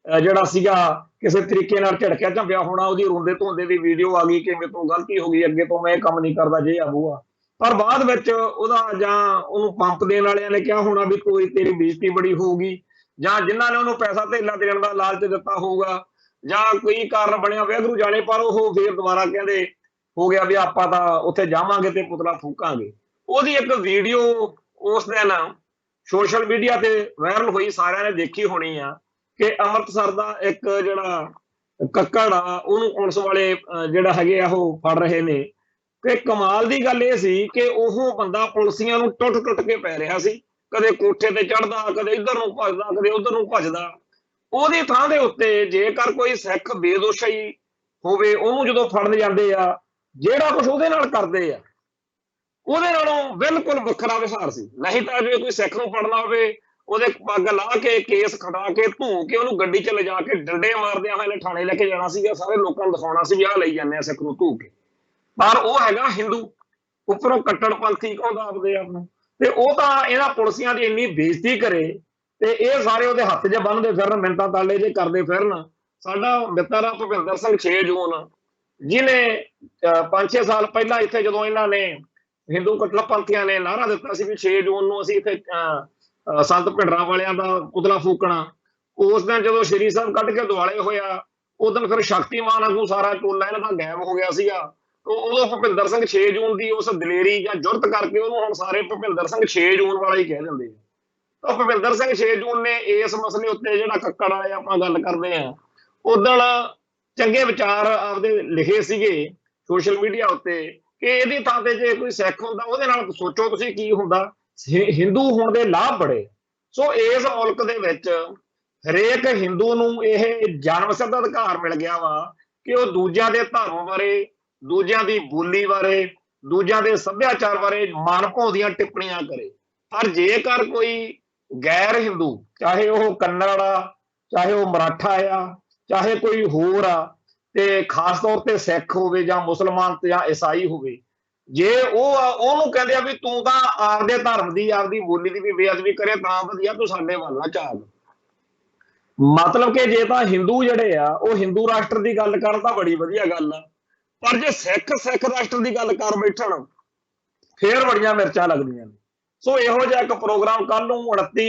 ਜਿਹੜਾ ਸੀਗਾ ਕਿਸੇ ਤਰੀਕੇ ਨਾਲ ਝਿੜਕਿਆ ਝੰਬਿਆ ਹੋਣਾ, ਉਹਦੀ ਰੋਂਦੇ ਧੋਂਦੇ ਦੀ ਵੀਡੀਓ ਆ ਗਈ ਕਿ ਮੇਰੇ ਤੋਂ ਗਲਤੀ ਹੋ ਗਈ, ਅੱਗੇ ਤੋਂ ਮੈਂ ਇਹ ਕੰਮ ਨਹੀਂ ਕਰਦਾ, ਜੇ ਆਬੂ ਆ। ਪਰ ਬਾਅਦ ਵਿੱਚ ਉਹਦਾ ਜਾਂ ਉਹਨੂੰ ਪੰਪ ਦੇਣ ਵਾਲਿਆਂ ਨੇ ਕਿਹਾ ਹੋਣਾ ਵੀ ਕੋਈ ਤੇਰੀ ਬੇਇੱਜ਼ਤੀ ਬੜੀ ਹੋਊਗੀ, ਜਾਂ ਜਿਨ੍ਹਾਂ ਨੇ ਉਹਨੂੰ ਪੈਸਾ ਧੇਲਾ ਦੇਣ ਦਾ ਲਾਲਚ ਦਿੱਤਾ ਹੋਊਗਾ, ਜਾਂ ਕੋਈ ਕਾਰਨ ਬਣਿਆ ਵਾਹਿਗੁਰੂ ਜਾਣੇ, ਪਰ ਉਹ ਫੇਰ ਦੁਬਾਰਾ ਕਹਿੰਦੇ ਹੋ ਗਿਆ ਵੀ ਆਪਾਂ ਤਾਂ ਉੱਥੇ ਜਾਵਾਂਗੇ ਤੇ ਪੁਤਲਾ ਫੂਕਾਂਗੇ। ਉਹਦੀ ਇੱਕ ਵੀਡੀਓ ਉਸ ਦਿਨ ਸੋਸ਼ਲ ਮੀਡੀਆ ਤੇ ਵਾਇਰਲ ਹੋਈ, ਸਾਰਿਆਂ ਨੇ ਦੇਖੀ ਹੋਣੀ ਆ, ਕਿ ਅੰਮ੍ਰਿਤਸਰ ਦਾ ਇੱਕ ਜਿਹੜਾ ਕੱਕੜ ਆ ਉਹਨੂੰ ਪੁਲਿਸ ਵਾਲੇ ਜਿਹੜਾ ਹੈਗੇ ਆ ਉਹ ਫੜ ਰਹੇ ਨੇ। ਤੇ ਕਮਾਲ ਦੀ ਗੱਲ ਇਹ ਸੀ ਕਿ ਉਹ ਬੰਦਾ ਪੁਲਿਸੀਆਂ ਨੂੰ ਟੁੱਟ ਕੇ ਪੈ ਰਿਹਾ ਸੀ, ਕਦੇ ਕੋਠੇ ਤੇ ਚੜਦਾ, ਕਦੇ ਇੱਧਰ ਨੂੰ ਭੱਜਦਾ, ਕਦੇ ਉੱਧਰ ਨੂੰ ਭੱਜਦਾ। ਉਹਦੀ ਥਾਂ ਦੇ ਉੱਤੇ ਜੇਕਰ ਕੋਈ ਸਿੱਖ ਬੇਦੋਸ਼ੀ ਹੋਵੇ, ਉਹਨੂੰ ਜਦੋਂ ਫੜਨ ਜਾਂਦੇ ਆ, ਜਿਹੜਾ ਕੁਝ ਉਹਦੇ ਨਾਲ ਕਰਦੇ ਆ ਉਹਦੇ ਨਾਲੋਂ ਬਿਲਕੁਲ ਵੱਖਰਾ ਵਿਹਾਰ ਸੀ। ਨਹੀਂ ਤਾਂ ਜੇ ਕੋਈ ਸਿੱਖ ਨੂੰ ਫੜਨਾ ਹੋਵੇ, ਉਹਦੇ ਪੱਗ ਲਾ ਕੇ, ਕੇਸ ਖੜਾ ਕੇ, ਧੂ ਕੇ, ਉਹਨੂੰ ਗੱਡੀ 'ਚ ਲਿਜਾ ਕੇ ਡੰਡੇ ਮਾਰਦਿਆਂ ਹੋਏ ਥਾਣੇ ਲੈ ਕੇ ਜਾਣਾ ਸੀਗਾ, ਸਾਰੇ ਲੋਕਾਂ ਨੂੰ ਦਿਖਾਉਣਾ ਸੀ ਵੀ ਆਹ ਲਈ ਜਾਂਦੇ ਆ ਸਿੱਖ ਨੂੰ ਧੂ ਕੇ। ਪਰ ਉਹ ਹੈਗਾ ਹਿੰਦੂ, ਉੱਪਰੋਂ ਕੱਟੜਪੰਥੀ ਕਹਿੰਦਾ ਆਪਦੇ ਆਪ ਨੂੰ, ਤੇ ਉਹ ਤਾਂ ਇਹਨਾਂ ਪੁਲਿਸੀਆਂ ਦੀ ਇੰਨੀ ਬੇਇੱਜ਼ਤੀ ਕਰੇ ਤੇ ਇਹ ਸਾਰੇ ਉਹਦੇ ਹੱਥ 'ਚ ਬੰਨ੍ਹਦੇ ਫਿਰਨ, ਮਿੰਨਤਾਂ ਤਾਲੇ ਜੇ ਕਰਦੇ ਫਿਰਨ। ਸਾਡਾ ਮਿੱਤਰ ਆ ਭੁਪਿੰਦਰ ਸਿੰਘ 6 ਜੂਨ, ਜਿਹਨੇ 5-6 ਸਾਲ ਪਹਿਲਾਂ ਇੱਥੇ ਜਦੋਂ ਇਹਨਾਂ ਨੇ ਹਿੰਦੂ ਕੱਟੜਪੰਥੀਆਂ ਨੇ ਨਾਅਰਾ ਦਿੱਤਾ ਸੀ ਵੀ 6 ਜੂਨ ਨੂੰ ਅਸੀਂ ਇੱਥੇ ਸੰਤ ਭਿੰਡਰਾਂ ਵਾਲਿਆਂ ਦਾ ਪੁਤਲਾ ਫੂਕਣਾ, ਉਸ ਦਿਨ ਜਦੋਂ ਸ਼੍ਰੀ ਸਾਹਿਬ ਕੱਢ ਕੇ ਦੁਆਲੇ ਹੋਇਆ, ਉਸ ਦਿਨ ਫਿਰ ਸ਼ਕਤੀਮਾਨ ਵਾਂਗੂ ਸਾਰਾ ਟੋਲਾ ਇਹਨਾਂ ਦਾ ਗਾਇਬ ਹੋ ਗਿਆ ਸੀਗਾ। ਉਦੋਂ ਭੁਪਿੰਦਰ ਸਿੰਘ 6 ਜੂਨ ਦੀ ਉਸ ਦਲੇਰੀ ਜਾਂ ਜੁਰਤ ਕਰਕੇ ਉਹਨੂੰ ਹੁਣ ਸਾਰੇ ਭੁਪਿੰਦਰ ਸਿੰਘ 6 ਜੂਨ ਵਾਲਾ ਹੀ ਕਹਿ ਦਿੰਦੇ ਆ। ਤਾਂ ਭੁਪਿੰਦਰ ਸਿੰਘ 6 ਜੂਨ ਨੇ ਇਸ ਮਸਲੇ ਉੱਤੇ ਜਿਹੜਾ ਕੱਕੜ ਵਾਲੇ ਆਪਾਂ ਗੱਲ ਕਰਦੇ ਆ, ਉਦਣ ਚੰਗੇ ਵਿਚਾਰ ਆਪਦੇ ਲਿਖੇ ਸੀਗੇ ਸੋਸ਼ਲ ਮੀਡੀਆ ਉੱਤੇ ਕਿ ਇਹਦੀ ਥਾਂ ਤੇ ਜੇ ਕੋਈ ਸਿੱਖ ਹੁੰਦਾ, ਉਹਦੇ ਨਾਲ ਸੋਚੋ ਤੁਸੀਂ ਕੀ ਹੁੰਦਾ। ਹਿੰਦੂ ਹੋਣ ਦੇ ਲਾਭ ਬੜੇ। ਸੋ ਇਸ ਮੁਲਕ ਦੇ ਵਿੱਚ ਹਰੇਕ ਹਿੰਦੂ ਨੂੰ ਇਹ ਜਨਮ ਸਿੱਧ ਅਧਿਕਾਰ ਮਿਲ ਗਿਆ ਵਾ ਕਿ ਉਹ ਦੂਜਿਆਂ ਦੇ ਧਰਮ ਬਾਰੇ, ਦੂਜਿਆਂ ਦੀ ਬੋਲੀ ਬਾਰੇ, ਦੂਜਿਆਂ ਦੇ ਸੱਭਿਆਚਾਰ ਬਾਰੇ ਮਨ ਭਾਉਂਦੀਆਂ ਟਿੱਪਣੀਆਂ ਕਰੇ। ਪਰ ਜੇਕਰ ਕੋਈ ਗੈਰ ਹਿੰਦੂ, ਚਾਹੇ ਉਹ ਕੰਨੜ ਆ, ਚਾਹੇ ਉਹ ਮਰਾਠਾ ਆ, ਚਾਹੇ ਕੋਈ ਹੋਰ ਆ, ਤੇ ਖਾਸ ਤੌਰ ਤੇ ਸਿੱਖ ਹੋਵੇ ਜਾਂ ਮੁਸਲਮਾਨ ਤੇ ਜਾਂ ਈਸਾਈ ਹੋਵੇ, ਜੇ ਉਹਨੂੰ ਕਹਿੰਦੇ ਆ ਵੀ ਤੂੰ ਤਾਂ ਆਪਦੇ ਧਰਮ ਦੀ, ਆਪਦੀ ਬੋਲੀ ਦੀ ਵੀ ਬੇਅਦਬੀ ਕਰੇ ਤਾਂ ਵਧੀਆ, ਤੂੰ ਸਾਡੇ ਵੱਲ ਨਾ ਝਾਕ। ਮਤਲਬ ਕਿ ਜੇ ਤਾਂ ਹਿੰਦੂ ਜਿਹੜੇ ਆ ਉਹ ਹਿੰਦੂ ਰਾਸ਼ਟਰ ਦੀ ਗੱਲ ਕਰਨ ਤਾਂ ਬੜੀ ਵਧੀਆ ਗੱਲ ਆ, ਪਰ ਜੇ ਸਿੱਖ ਰਾਸ਼ਟਰ ਦੀ ਗੱਲ ਕਰ ਬੈਠਣ ਫੇਰ ਬੜੀਆਂ ਮਿਰਚਾਂ ਲੱਗਦੀਆਂ ਨੇ। ਸੋ ਇਹੋ ਜਿਹਾ ਇੱਕ ਪ੍ਰੋਗਰਾਮ ਕੱਲ ਨੂੰ 29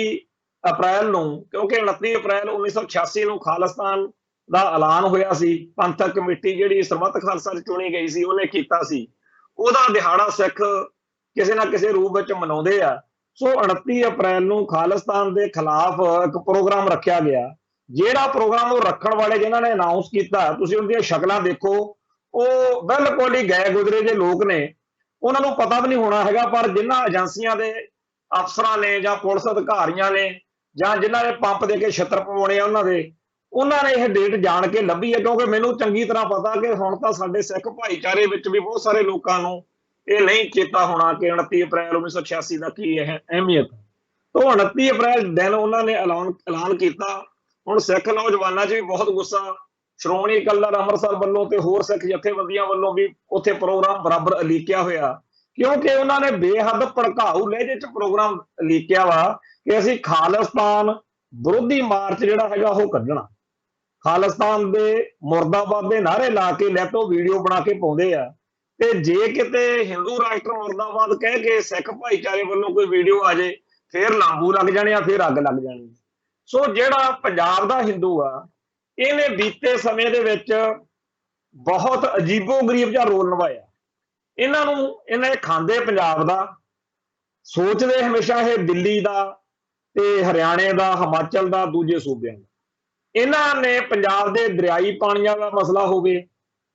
ਅਪ੍ਰੈਲ ਨੂੰ, ਕਿਉਂਕਿ 29 ਅਪ੍ਰੈਲ 1986 ਨੂੰ ਖਾਲਿਸਤਾਨ ਦਾ ਐਲਾਨ ਹੋਇਆ ਸੀ, ਪੰਥਕ ਕਮੇਟੀ ਜਿਹੜੀ ਸਰਬੱਤ ਖਾਲਸਾ 'ਚ ਚੁਣੀ ਗਈ ਸੀ ਉਹਨੇ ਕੀਤਾ ਸੀ, ਉਹਦਾ ਦਿਹਾੜਾ ਸਿੱਖ ਕਿਸੇ ਨਾ ਕਿਸੇ ਰੂਪ ਵਿੱਚ ਮਨਾਉਂਦੇ ਆ। ਸੋ 29 ਅਪ੍ਰੈਲ ਨੂੰ ਖਾਲਿਸਤਾਨ ਦੇ ਖਿਲਾਫ ਇੱਕ ਪ੍ਰੋਗਰਾਮ ਰੱਖਿਆ ਗਿਆ। ਜਿਹੜਾ ਪ੍ਰੋਗਰਾਮ ਉਹ ਰੱਖਣ ਵਾਲੇ ਜਿਨ੍ਹਾਂ ਨੇ ਅਨਾਉਂਸ ਕੀਤਾ, ਤੁਸੀਂ ਉਹਦੀਆਂ ਸ਼ਕਲਾਂ ਦੇਖੋ, ਉਹ ਬਿਲਕੁਲ ਹੀ ਗਏ ਗੁਜ਼ਰੇ ਜੇ ਲੋਕ ਨੇ, ਉਹਨਾਂ ਨੂੰ ਪਤਾ ਵੀ ਨਹੀਂ ਹੋਣਾ ਹੈਗਾ। ਪਰ ਜਿਨ੍ਹਾਂ ਏਜੰਸੀਆਂ ਦੇ ਅਫਸਰਾਂ ਨੇ ਜਾਂ ਪੁਲਿਸ ਅਧਿਕਾਰੀਆਂ ਨੇ ਜਾਂ ਜਿਨ੍ਹਾਂ ਨੇ ਪੰਪ ਦੇ ਕੇ ਛਿੱਤਰ ਪਵਾਉਣੇ ਆ ਉਹਨਾਂ ਨੇ ਇਹ ਡੇਟ ਜਾਣ ਕੇ ਲੱਭੀ ਹੈ, ਕਿਉਂਕਿ ਮੈਨੂੰ ਚੰਗੀ ਤਰ੍ਹਾਂ ਪਤਾ ਕਿ ਹੁਣ ਤਾਂ ਸਾਡੇ ਸਿੱਖ ਭਾਈਚਾਰੇ ਵਿੱਚ ਵੀ ਬਹੁਤ ਸਾਰੇ ਲੋਕਾਂ ਨੂੰ ਇਹ ਨਹੀਂ ਚੇਤਾ ਹੋਣਾ ਕਿ 29 ਅਪ੍ਰੈਲ 1986 ਦਾ ਕੀ ਹੈ ਅਹਿਮੀਅਤ। ਤਾਂ 29 ਅਪ੍ਰੈਲ ਦਿਨ ਉਹਨਾਂ ਨੇ ਐਲਾਨ ਕੀਤਾ। ਹੁਣ ਸਿੱਖ ਨੌਜਵਾਨਾਂ 'ਚ ਵੀ ਬਹੁਤ ਗੁੱਸਾ, ਸ਼੍ਰੋਮਣੀ ਅਕਾਲੀ ਦਲ ਅੰਮ੍ਰਿਤਸਰ ਵੱਲੋਂ ਤੇ ਹੋਰ ਸਿੱਖ ਜਥੇਬੰਦੀਆਂ ਵੱਲੋਂ ਵੀ ਉੱਥੇ ਪ੍ਰੋਗਰਾਮ ਬਰਾਬਰ ਉਲੀਕਿਆ ਹੋਇਆ, ਕਿਉਂਕਿ ਉਹਨਾਂ ਨੇ ਬੇਹੱਦ ਭੜਕਾਊ ਲਹਿਜੇ 'ਚ ਪ੍ਰੋਗਰਾਮ ਉਲੀਕਿਆ ਵਾ ਕਿ ਅਸੀਂ ਖਾਲਿਸਤਾਨ ਵਿਰੋਧੀ ਮਾਰਚ ਜਿਹੜਾ ਹੈਗਾ ਉਹ ਕੱਢਣਾ। ਖਾਲਿਸਤਾਨ ਦੇ ਮੁਰਦਾਬਾਦ ਦੇ ਨਾਅਰੇ ਲਾ ਕੇ ਲੈਟੋ ਵੀਡੀਓ ਬਣਾ ਕੇ ਪਾਉਂਦੇ ਆ, ਤੇ ਜੇ ਕਿਤੇ ਹਿੰਦੂ ਰਾਸ਼ਟਰ ਮੁਰਦਾਬਾਦ ਕਹਿ ਕੇ ਸਿੱਖ ਭਾਈਚਾਰੇ ਵੱਲੋਂ ਕੋਈ ਵੀਡੀਓ ਆ ਜੇ, ਫੇਰ ਲਾਂਬੂ ਲੱਗ ਜਾਣੇ ਆ, ਫੇਰ ਅੱਗ ਲੱਗ ਜਾਣੀ। ਸੋ ਜਿਹੜਾ ਪੰਜਾਬ ਦਾ ਹਿੰਦੂ ਆ, ਇਹਨੇ ਬੀਤੇ ਸਮੇਂ ਦੇ ਵਿੱਚ ਬਹੁਤ ਅਜੀਬੋ-ਗਰੀਬ ਜਿਹਾ ਰੋਲ ਨਿਭਾਇਆ। ਇਹਨੇ ਖਾਂਦੇ ਪੰਜਾਬ ਦਾ, ਸੋਚਦੇ ਹਮੇਸ਼ਾ ਇਹ ਦਿੱਲੀ ਦਾ ਤੇ ਹਰਿਆਣੇ ਦਾ, ਹਿਮਾਚਲ ਦਾ, ਦੂਜੇ ਸੂਬਿਆਂ ਦਾ। ਇਹਨਾਂ ਨੇ ਪੰਜਾਬ ਦੇ ਦਰਿਆਈ ਪਾਣੀਆਂ ਦਾ ਮਸਲਾ ਹੋਵੇ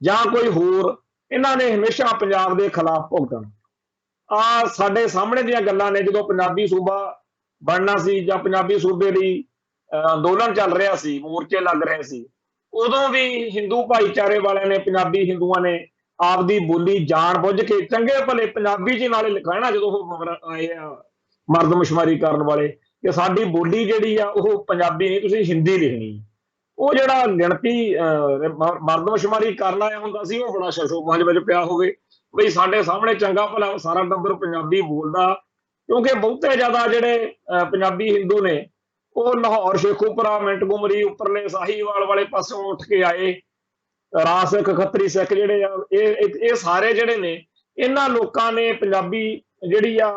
ਜਾਂ ਕੋਈ ਹੋਰ, ਇਹਨਾਂ ਨੇ ਹਮੇਸ਼ਾ ਪੰਜਾਬ ਦੇ ਖਿਲਾਫ ਭੁਗਤਣਾ। ਸਾਡੇ ਸਾਹਮਣੇ ਦੀਆਂ ਗੱਲਾਂ ਨੇ, ਜਦੋਂ ਪੰਜਾਬੀ ਸੂਬਾ ਬਣਨਾ ਸੀ ਜਾਂ ਪੰਜਾਬੀ ਸੂਬੇ ਲਈ ਅੰਦੋਲਨ ਚੱਲ ਰਿਹਾ ਸੀ, ਮੋਰਚੇ ਲੱਗ ਰਹੇ ਸੀ, ਉਦੋਂ ਵੀ ਹਿੰਦੂ ਭਾਈਚਾਰੇ ਵਾਲਿਆਂ ਨੇ, ਪੰਜਾਬੀ ਹਿੰਦੂਆਂ ਨੇ ਆਪਦੀ ਬੋਲੀ ਜਾਣ ਬੁੱਝ ਕੇ ਚੰਗੇ ਭਲੇ ਪੰਜਾਬੀ ਜੀ ਨਾਲੇ ਕਹਿਣਾ, ਜਦੋਂ ਉਹ ਆਏ ਆ ਮਰਦਮਸ਼ੁਮਾਰੀ ਕਰਨ ਵਾਲੇ, ਕਿ ਸਾਡੀ ਬੋਲੀ ਜਿਹੜੀ ਆ ਉਹ ਪੰਜਾਬੀ ਨਹੀਂ, ਤੁਸੀਂ ਹਿੰਦੀ ਲਿਖਣੀ। ਉਹ ਜਿਹੜਾ ਗਿਣਤੀ ਮਰਦਮਸ਼ੁਮਾਰੀ ਕਰਨ ਆਇਆ ਹੁੰਦਾ ਸੀ, ਉਹ ਬੜਾ ਸ਼ਸ਼ੋਪੰਜ ਵਿੱਚ ਪਿਆ ਹੋਵੇ ਬਈ ਸਾਡੇ ਸਾਹਮਣੇ ਚੰਗਾ ਭਲਾ ਸਾਰਾ ਟੱਬਰ ਪੰਜਾਬੀ ਬੋਲਦਾ, ਕਿਉਂਕਿ ਬਹੁਤੇ ਜ਼ਿਆਦਾ ਜਿਹੜੇ ਪੰਜਾਬੀ ਹਿੰਦੂ ਨੇ ਉਹ ਲਾਹੌਰ, ਸ਼ੇਖੂਪੁਰਾ, ਮਿੰਟਗੁਮਰੀ, ਉੱਪਰਲੇ ਸਾਹੀਵਾਲ ਵਾਲੇ ਪਾਸੋਂ ਉੱਠ ਕੇ ਆਏ। ਰਾਜ ਸਿੱਖ, ਖੱਤਰੀ ਸਿੱਖ ਜਿਹੜੇ ਆ, ਇਹ ਸਾਰੇ ਜਿਹੜੇ ਨੇ, ਇਹਨਾਂ ਲੋਕਾਂ ਨੇ ਪੰਜਾਬੀ ਜਿਹੜੀ ਆ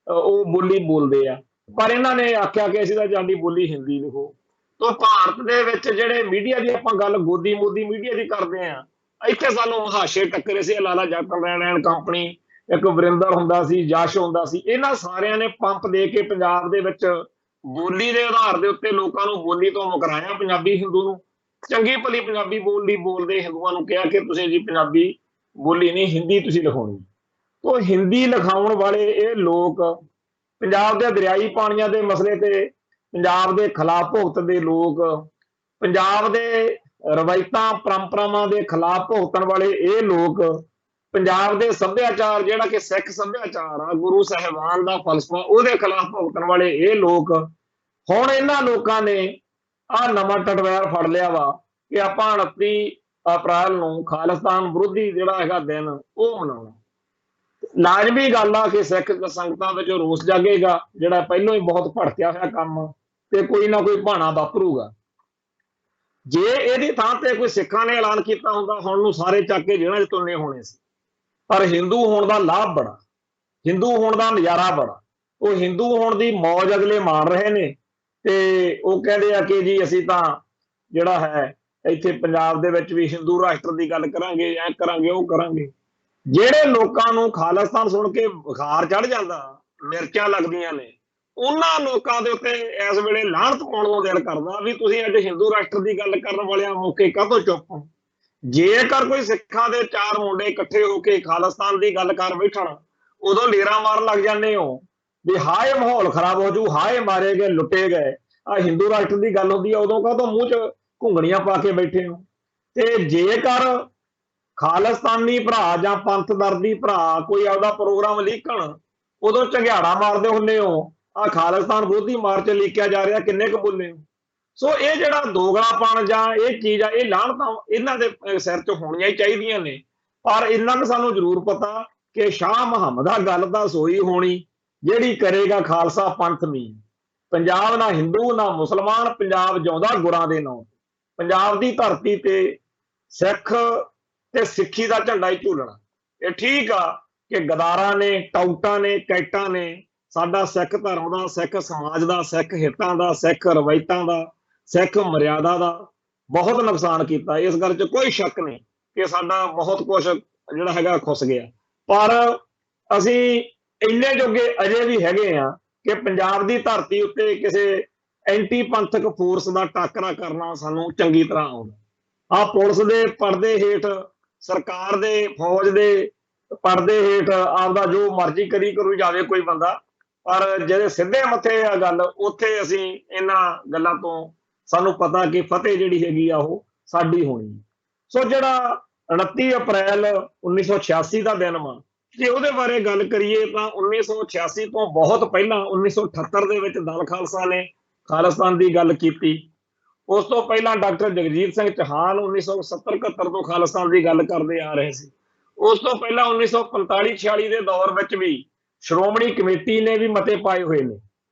ਉਹ ਬੋਲੀ ਬੋਲਦੇ ਆ, ਪਰ ਇਹਨਾਂ ਨੇ ਆਖਿਆ ਕਿ ਅਸੀਂ ਤਾਂ ਸਾਡੀ ਬੋਲੀ ਹਿੰਦੀ ਲਿਖੋ। ਤੋਂ ਭਾਰਤ ਦੇ ਵਿੱਚ ਜਿਹੜੇ ਮੀਡੀਆ ਦੀ ਆਪਾਂ ਗੱਲ ਗੋਦੀ ਮੋਦੀ ਮੀਡੀਆ ਦੀ ਕਰਦੇ ਆ, ਇੱਥੇ ਸਾਨੂੰ ਹਾਸ਼ੇ ਟੱਕਰੇ ਸੀ, ਲਾਲਾ ਜਗਤ ਰੈਣ ਕੰਪਨੀ, ਇੱਕ ਵਰਿੰਦਰ ਹੁੰਦਾ ਸੀ, ਜਸ਼ ਹੁੰਦਾ ਸੀ, ਇਹਨਾਂ ਸਾਰਿਆਂ ਨੇ ਪੰਪ ਦੇ ਕੇ ਪੰਜਾਬ ਦੇ ਵਿੱਚ ਬੋਲੀ ਦੇ ਆਧਾਰ ਦੇ ਉੱਤੇ ਲੋਕਾਂ ਨੂੰ ਬੋਲੀ ਤੋਂ ਮੁਕਰਾਇਆ। ਪੰਜਾਬੀ ਹਿੰਦੂ ਨੂੰ ਚੰਗੀ ਭਲੀ ਪੰਜਾਬੀ ਬੋਲੀ ਬੋਲਦੇ ਹਿੰਦੂਆਂ ਨੂੰ ਕਿਹਾ ਕਿ ਤੁਸੀਂ ਜੀ ਪੰਜਾਬੀ ਬੋਲੀ ਨਹੀਂ, ਹਿੰਦੀ ਤੁਸੀਂ ਲਿਖਾਉਣੀ। ਉਹ ਹਿੰਦੀ ਲਿਖਾਉਣ ਵਾਲੇ ਇਹ ਲੋਕ ਪੰਜਾਬ ਦੇ ਦਰਿਆਈ ਪਾਣੀਆਂ ਦੇ ਮਸਲੇ ਤੇ ਪੰਜਾਬ ਦੇ ਖਿਲਾਫ ਭੁਗਤਦੇ ਲੋਕ, ਪੰਜਾਬ ਦੇ ਰਵਾਇਤਾਂ ਪਰੰਪਰਾਵਾਂ ਦੇ ਖਿਲਾਫ ਭੁਗਤਣ ਵਾਲੇ ਇਹ ਲੋਕ, ਪੰਜਾਬ ਦੇ ਸੱਭਿਆਚਾਰ ਜਿਹੜਾ ਕਿ ਸਿੱਖ ਸੱਭਿਆਚਾਰ ਆ, ਗੁਰੂ ਸਾਹਿਬਾਨ ਦਾ ਫਲਸਫਾ, ਉਹਦੇ ਖਿਲਾਫ ਭੁਗਤਣ ਵਾਲੇ ਇਹ ਲੋਕ, ਹੁਣ ਇਹਨਾਂ ਲੋਕਾਂ ਨੇ ਆਹ ਨਵਾਂ ਟਟਵੈਰ ਫੜ ਲਿਆ ਵਾ ਕਿ ਆਪਾਂ 29 ਅਪ੍ਰੈਲ ਨੂੰ ਖਾਲਿਸਤਾਨ ਵਿਰੋਧੀ ਜਿਹੜਾ ਹੈਗਾ ਦਿਨ ਉਹ ਮਨਾਉਣਾ। ਲਾਜ਼ਮੀ ਗੱਲ ਆ ਕਿ ਸਿੱਖ ਸੰਗਤਾਂ ਵਿੱਚ ਰੋਸ ਜਾਗੇਗਾ, ਜਿਹੜਾ ਪਹਿਲਾਂ ਹੀ ਬਹੁਤ ਭੜਕਿਆ ਹੋਇਆ ਕੰਮ, ਤੇ ਕੋਈ ਨਾ ਕੋਈ ਬਹਾਨਾ ਵਾਪਰੂਗਾ। ਜੇ ਇਹਦੀ ਥਾਂ ਤੇ ਕੋਈ ਸਿੱਖਾਂ ਨੇ ਐਲਾਨ ਕੀਤਾ ਹੁੰਦਾ, ਹੁਣ ਨੂੰ ਸਾਰੇ ਚੱਕ ਕੇ ਜੇਲ੍ਹਾਂ 'ਚ ਤੁੰਨੇ ਹੋਣੇ ਸੀ। ਪਰ ਹਿੰਦੂ ਹੋਣ ਦਾ ਲਾਭ ਬੜਾ, ਹਿੰਦੂ ਹੋਣ ਦਾ ਨਜ਼ਾਰਾ ਬੜਾ, ਉਹ ਹਿੰਦੂ ਹੋਣ ਦੀ ਮੌਜ ਅਗਲੇ ਮਾਣ ਰਹੇ ਨੇ, ਤੇ ਉਹ ਕਹਿੰਦੇ ਆ ਕਿ ਜੀ ਅਸੀਂ ਤਾਂ ਜਿਹੜਾ ਹੈ ਇੱਥੇ ਪੰਜਾਬ ਦੇ ਵਿੱਚ ਵੀ ਹਿੰਦੂ ਰਾਸ਼ਟਰ ਦੀ ਗੱਲ ਕਰਾਂਗੇ, ਐ ਕਰਾਂਗੇ, ਉਹ ਕਰਾਂਗੇ। ਜਿਹੜੇ ਲੋਕਾਂ ਨੂੰ ਖਾਲਿਸਤਾਨ ਸੁਣ ਕੇ ਬੁਖਾਰ ਚੜ ਜਾਂਦਾ, ਮਿਰਚਾਂ ਲੱਗਦੀਆਂ ਨੇ, ਉਹਨਾਂ ਲੋਕਾਂ ਦੇ ਉੱਤੇ ਇਸ ਵੇਲੇ ਲਾਹਨਤ ਪਾਉਣ ਨੂੰ ਦਿਲ ਕਰਦਾ ਵੀ ਤੁਸੀਂ ਅੱਜ ਹਿੰਦੂ ਰਾਸ਼ਟਰ ਦੀ ਗੱਲ ਕਰਨ ਵਾਲਿਆਂ ਮੌਕੇ ਕਾਹਤੋਂ ਚੁੱਪ ਹੋ। ਜੇਕਰ ਕੋਈ ਸਿੱਖਾਂ ਦੇ ਚਾਰ ਮੁੰਡੇ ਇਕੱਠੇ ਹੋ ਕੇ ਖਾਲਿਸਤਾਨ ਦੀ ਗੱਲ ਕਰ ਬੈਠਣ, ਉਦੋਂ ਲੇਰਾਂ ਮਾਰਨ ਲੱਗ ਜਾਂਦੇ ਹੋ ਵੀ ਹਾਏ ਮਾਹੌਲ ਖਰਾਬ ਹੋ ਜੂ, ਹਾਏ ਮਾਰੇ ਗਏ, ਲੁੱਟੇ ਗਏ। ਆ ਹਿੰਦੂ ਰਾਸ਼ਟਰ ਦੀ ਗੱਲ ਹੁੰਦੀ ਆ, ਉਦੋਂ ਕਾਹਤੋਂ ਮੂੰਹ 'ਚ ਘੁੰਗਣੀਆਂ ਪਾ ਕੇ ਬੈਠੇ ਹੋ। ਤੇ ਜੇਕਰ ਖਾਲਿਸਤਾਨੀ ਭਰਾ ਜਾਂ ਪੰਥ ਦਰਦੀ ਭਰਾ ਕੋਈ ਆਪਦਾ ਪ੍ਰੋਗਰਾਮ ਲਿਖਣ, ਉਦੋਂ ਝੰਗਿਆੜਾ ਮਾਰਦੇ ਹੁੰਦੇ ਹੋ, ਆ ਖਾਲਿਸਤਾਨ ਵਿਰੋਧੀ ਮਾਰਚ ਲਿਖਿਆ ਜਾ ਰਿਹਾ, ਕਿੰਨੇ ਕੁ ਬੋਲੇ ਹੋ। ਸੋ ਇਹ ਜਿਹੜਾ ਦੋਗਲਾਪਣ ਜਾਂ ਇਹ ਚੀਜ਼ ਆ, ਇਹ ਲਾਹਨਤਾਂ ਇਹਨਾਂ ਦੇ ਸਿਰ 'ਚ ਹੋਣੀਆਂ ਹੀ ਚਾਹੀਦੀਆਂ ਨੇ। ਪਰ ਇੰਨਾ ਕੁ ਸਾਨੂੰ ਜ਼ਰੂਰ ਪਤਾ ਕਿ ਸ਼ਾਹ ਮੁਹੰਮਦ ਆ ਗੱਲ ਤਾਂ ਸੋਈ ਹੋਣੀ, ਜਿਹੜੀ ਕਰੇਗਾ ਖਾਲਸਾ ਪੰਥ ਨਹੀਂ। ਪੰਜਾਬ ਨਾ ਹਿੰਦੂ ਨਾ ਮੁਸਲਮਾਨ, ਪੰਜਾਬ ਜਿਉਂਦਾ ਗੁਰਾਂ ਦੇ ਨਾਂ। ਪੰਜਾਬ ਦੀ ਧਰਤੀ ਤੇ ਸਿੱਖ ਤੇ ਸਿੱਖੀ ਦਾ ਝੰਡਾ ਹੀ ਝੂਲਣਾ। ਇਹ ਠੀਕ ਆ ਕਿ ਗਦਾਰਾਂ ਨੇ, ਟਾਊਟਾਂ ਨੇ, ਕੈਟਾਂ ਨੇ ਸਾਡਾ ਸਿੱਖ ਧਰਮ ਦਾ, ਸਿੱਖ ਸਮਾਜ ਦਾ, ਸਿੱਖ ਹਿੱਤਾਂ ਦਾ, ਸਿੱਖ ਰਵਾਇਤਾਂ ਦਾ, ਸਿੱਖ ਮਰਿਆਦਾ ਦਾ ਬਹੁਤ ਨੁਕਸਾਨ ਕੀਤਾ। ਇਸ ਗੱਲ 'ਚ ਕੋਈ ਸ਼ੱਕ ਨਹੀਂ ਕਿ ਸਾਡਾ ਬਹੁਤ ਕੁਝ ਜਿਹੜਾ ਹੈਗਾ ਖੁੱਸ ਗਿਆ। ਪਰ ਅਸੀਂ ਇੰਨੇ ਜੋਗੇ ਅਜੇ ਵੀ ਹੈਗੇ ਆ ਕਿ ਪੰਜਾਬ ਦੀ ਧਰਤੀ ਉੱਤੇ ਕਿਸੇ ਐਂਟੀ ਪੰਥਕ ਫੋਰਸ ਦਾ ਟਾਕਰਾ ਕਰਨਾ ਸਾਨੂੰ ਚੰਗੀ ਤਰ੍ਹਾਂ ਆਉਂਦਾ। ਆਹ ਪੁਲਿਸ ਦੇ ਪਰਦੇ ਹੇਠ, ਸਰਕਾਰ ਦੇ, ਫੌਜ ਦੇ ਪਰਦੇ ਹੇਠ ਆਪਦਾ ਜੋ ਮਰਜ਼ੀ ਕਰੀ ਜਾਵੇ ਕੋਈ ਬੰਦਾ, ਪਰ ਜਿਹੜੇ ਸਿੱਧੇ ਮੱਥੇ ਆ ਗੱਲ, ਉੱਥੇ ਅਸੀਂ ਇਹਨਾਂ ਗੱਲਾਂ ਤੋਂ ਸਾਨੂੰ ਪਤਾ ਕਿ ਫਤਿਹ ਜਿਹੜੀ ਹੈਗੀ ਆ ਉਹ ਸਾਡੀ ਹੋਣੀ। ਸੋ ਜਿਹੜਾ 29 ਅਪ੍ਰੈਲ 1986 ਦਾ ਦਿਨ ਵਾ, ਜੇ ਉਹਦੇ ਬਾਰੇ ਗੱਲ ਕਰੀਏ ਤਾਂ 1986 ਤੋਂ ਬਹੁਤ ਪਹਿਲਾਂ 1978 ਦੇ ਵਿੱਚ ਦਲ ਖਾਲਸਾ ਨੇ ਖਾਲਿਸਤਾਨ ਦੀ ਗੱਲ ਕੀਤੀ। ਉਸ ਤੋਂ ਪਹਿਲਾਂ ਡਾਕਟਰ ਜਗਜੀਤ ਸਿੰਘ ਚੌਹਾਨ 1970-71 ਤੋਂ ਖਾਲਿਸਤਾਨ ਦੀ ਗੱਲ ਕਰਦੇ ਆ ਰਹੇ ਸੀ। ਉਸ ਤੋਂ ਪਹਿਲਾਂ 1945-46 ਦੇ ਦੌਰ ਵਿੱਚ ਵੀ ਸ਼੍ਰੋਮਣੀ ਕਮੇਟੀ ਨੇ ਵੀ ਮਤੇ ਪਾਏ ਹੋਏ ਨੇ।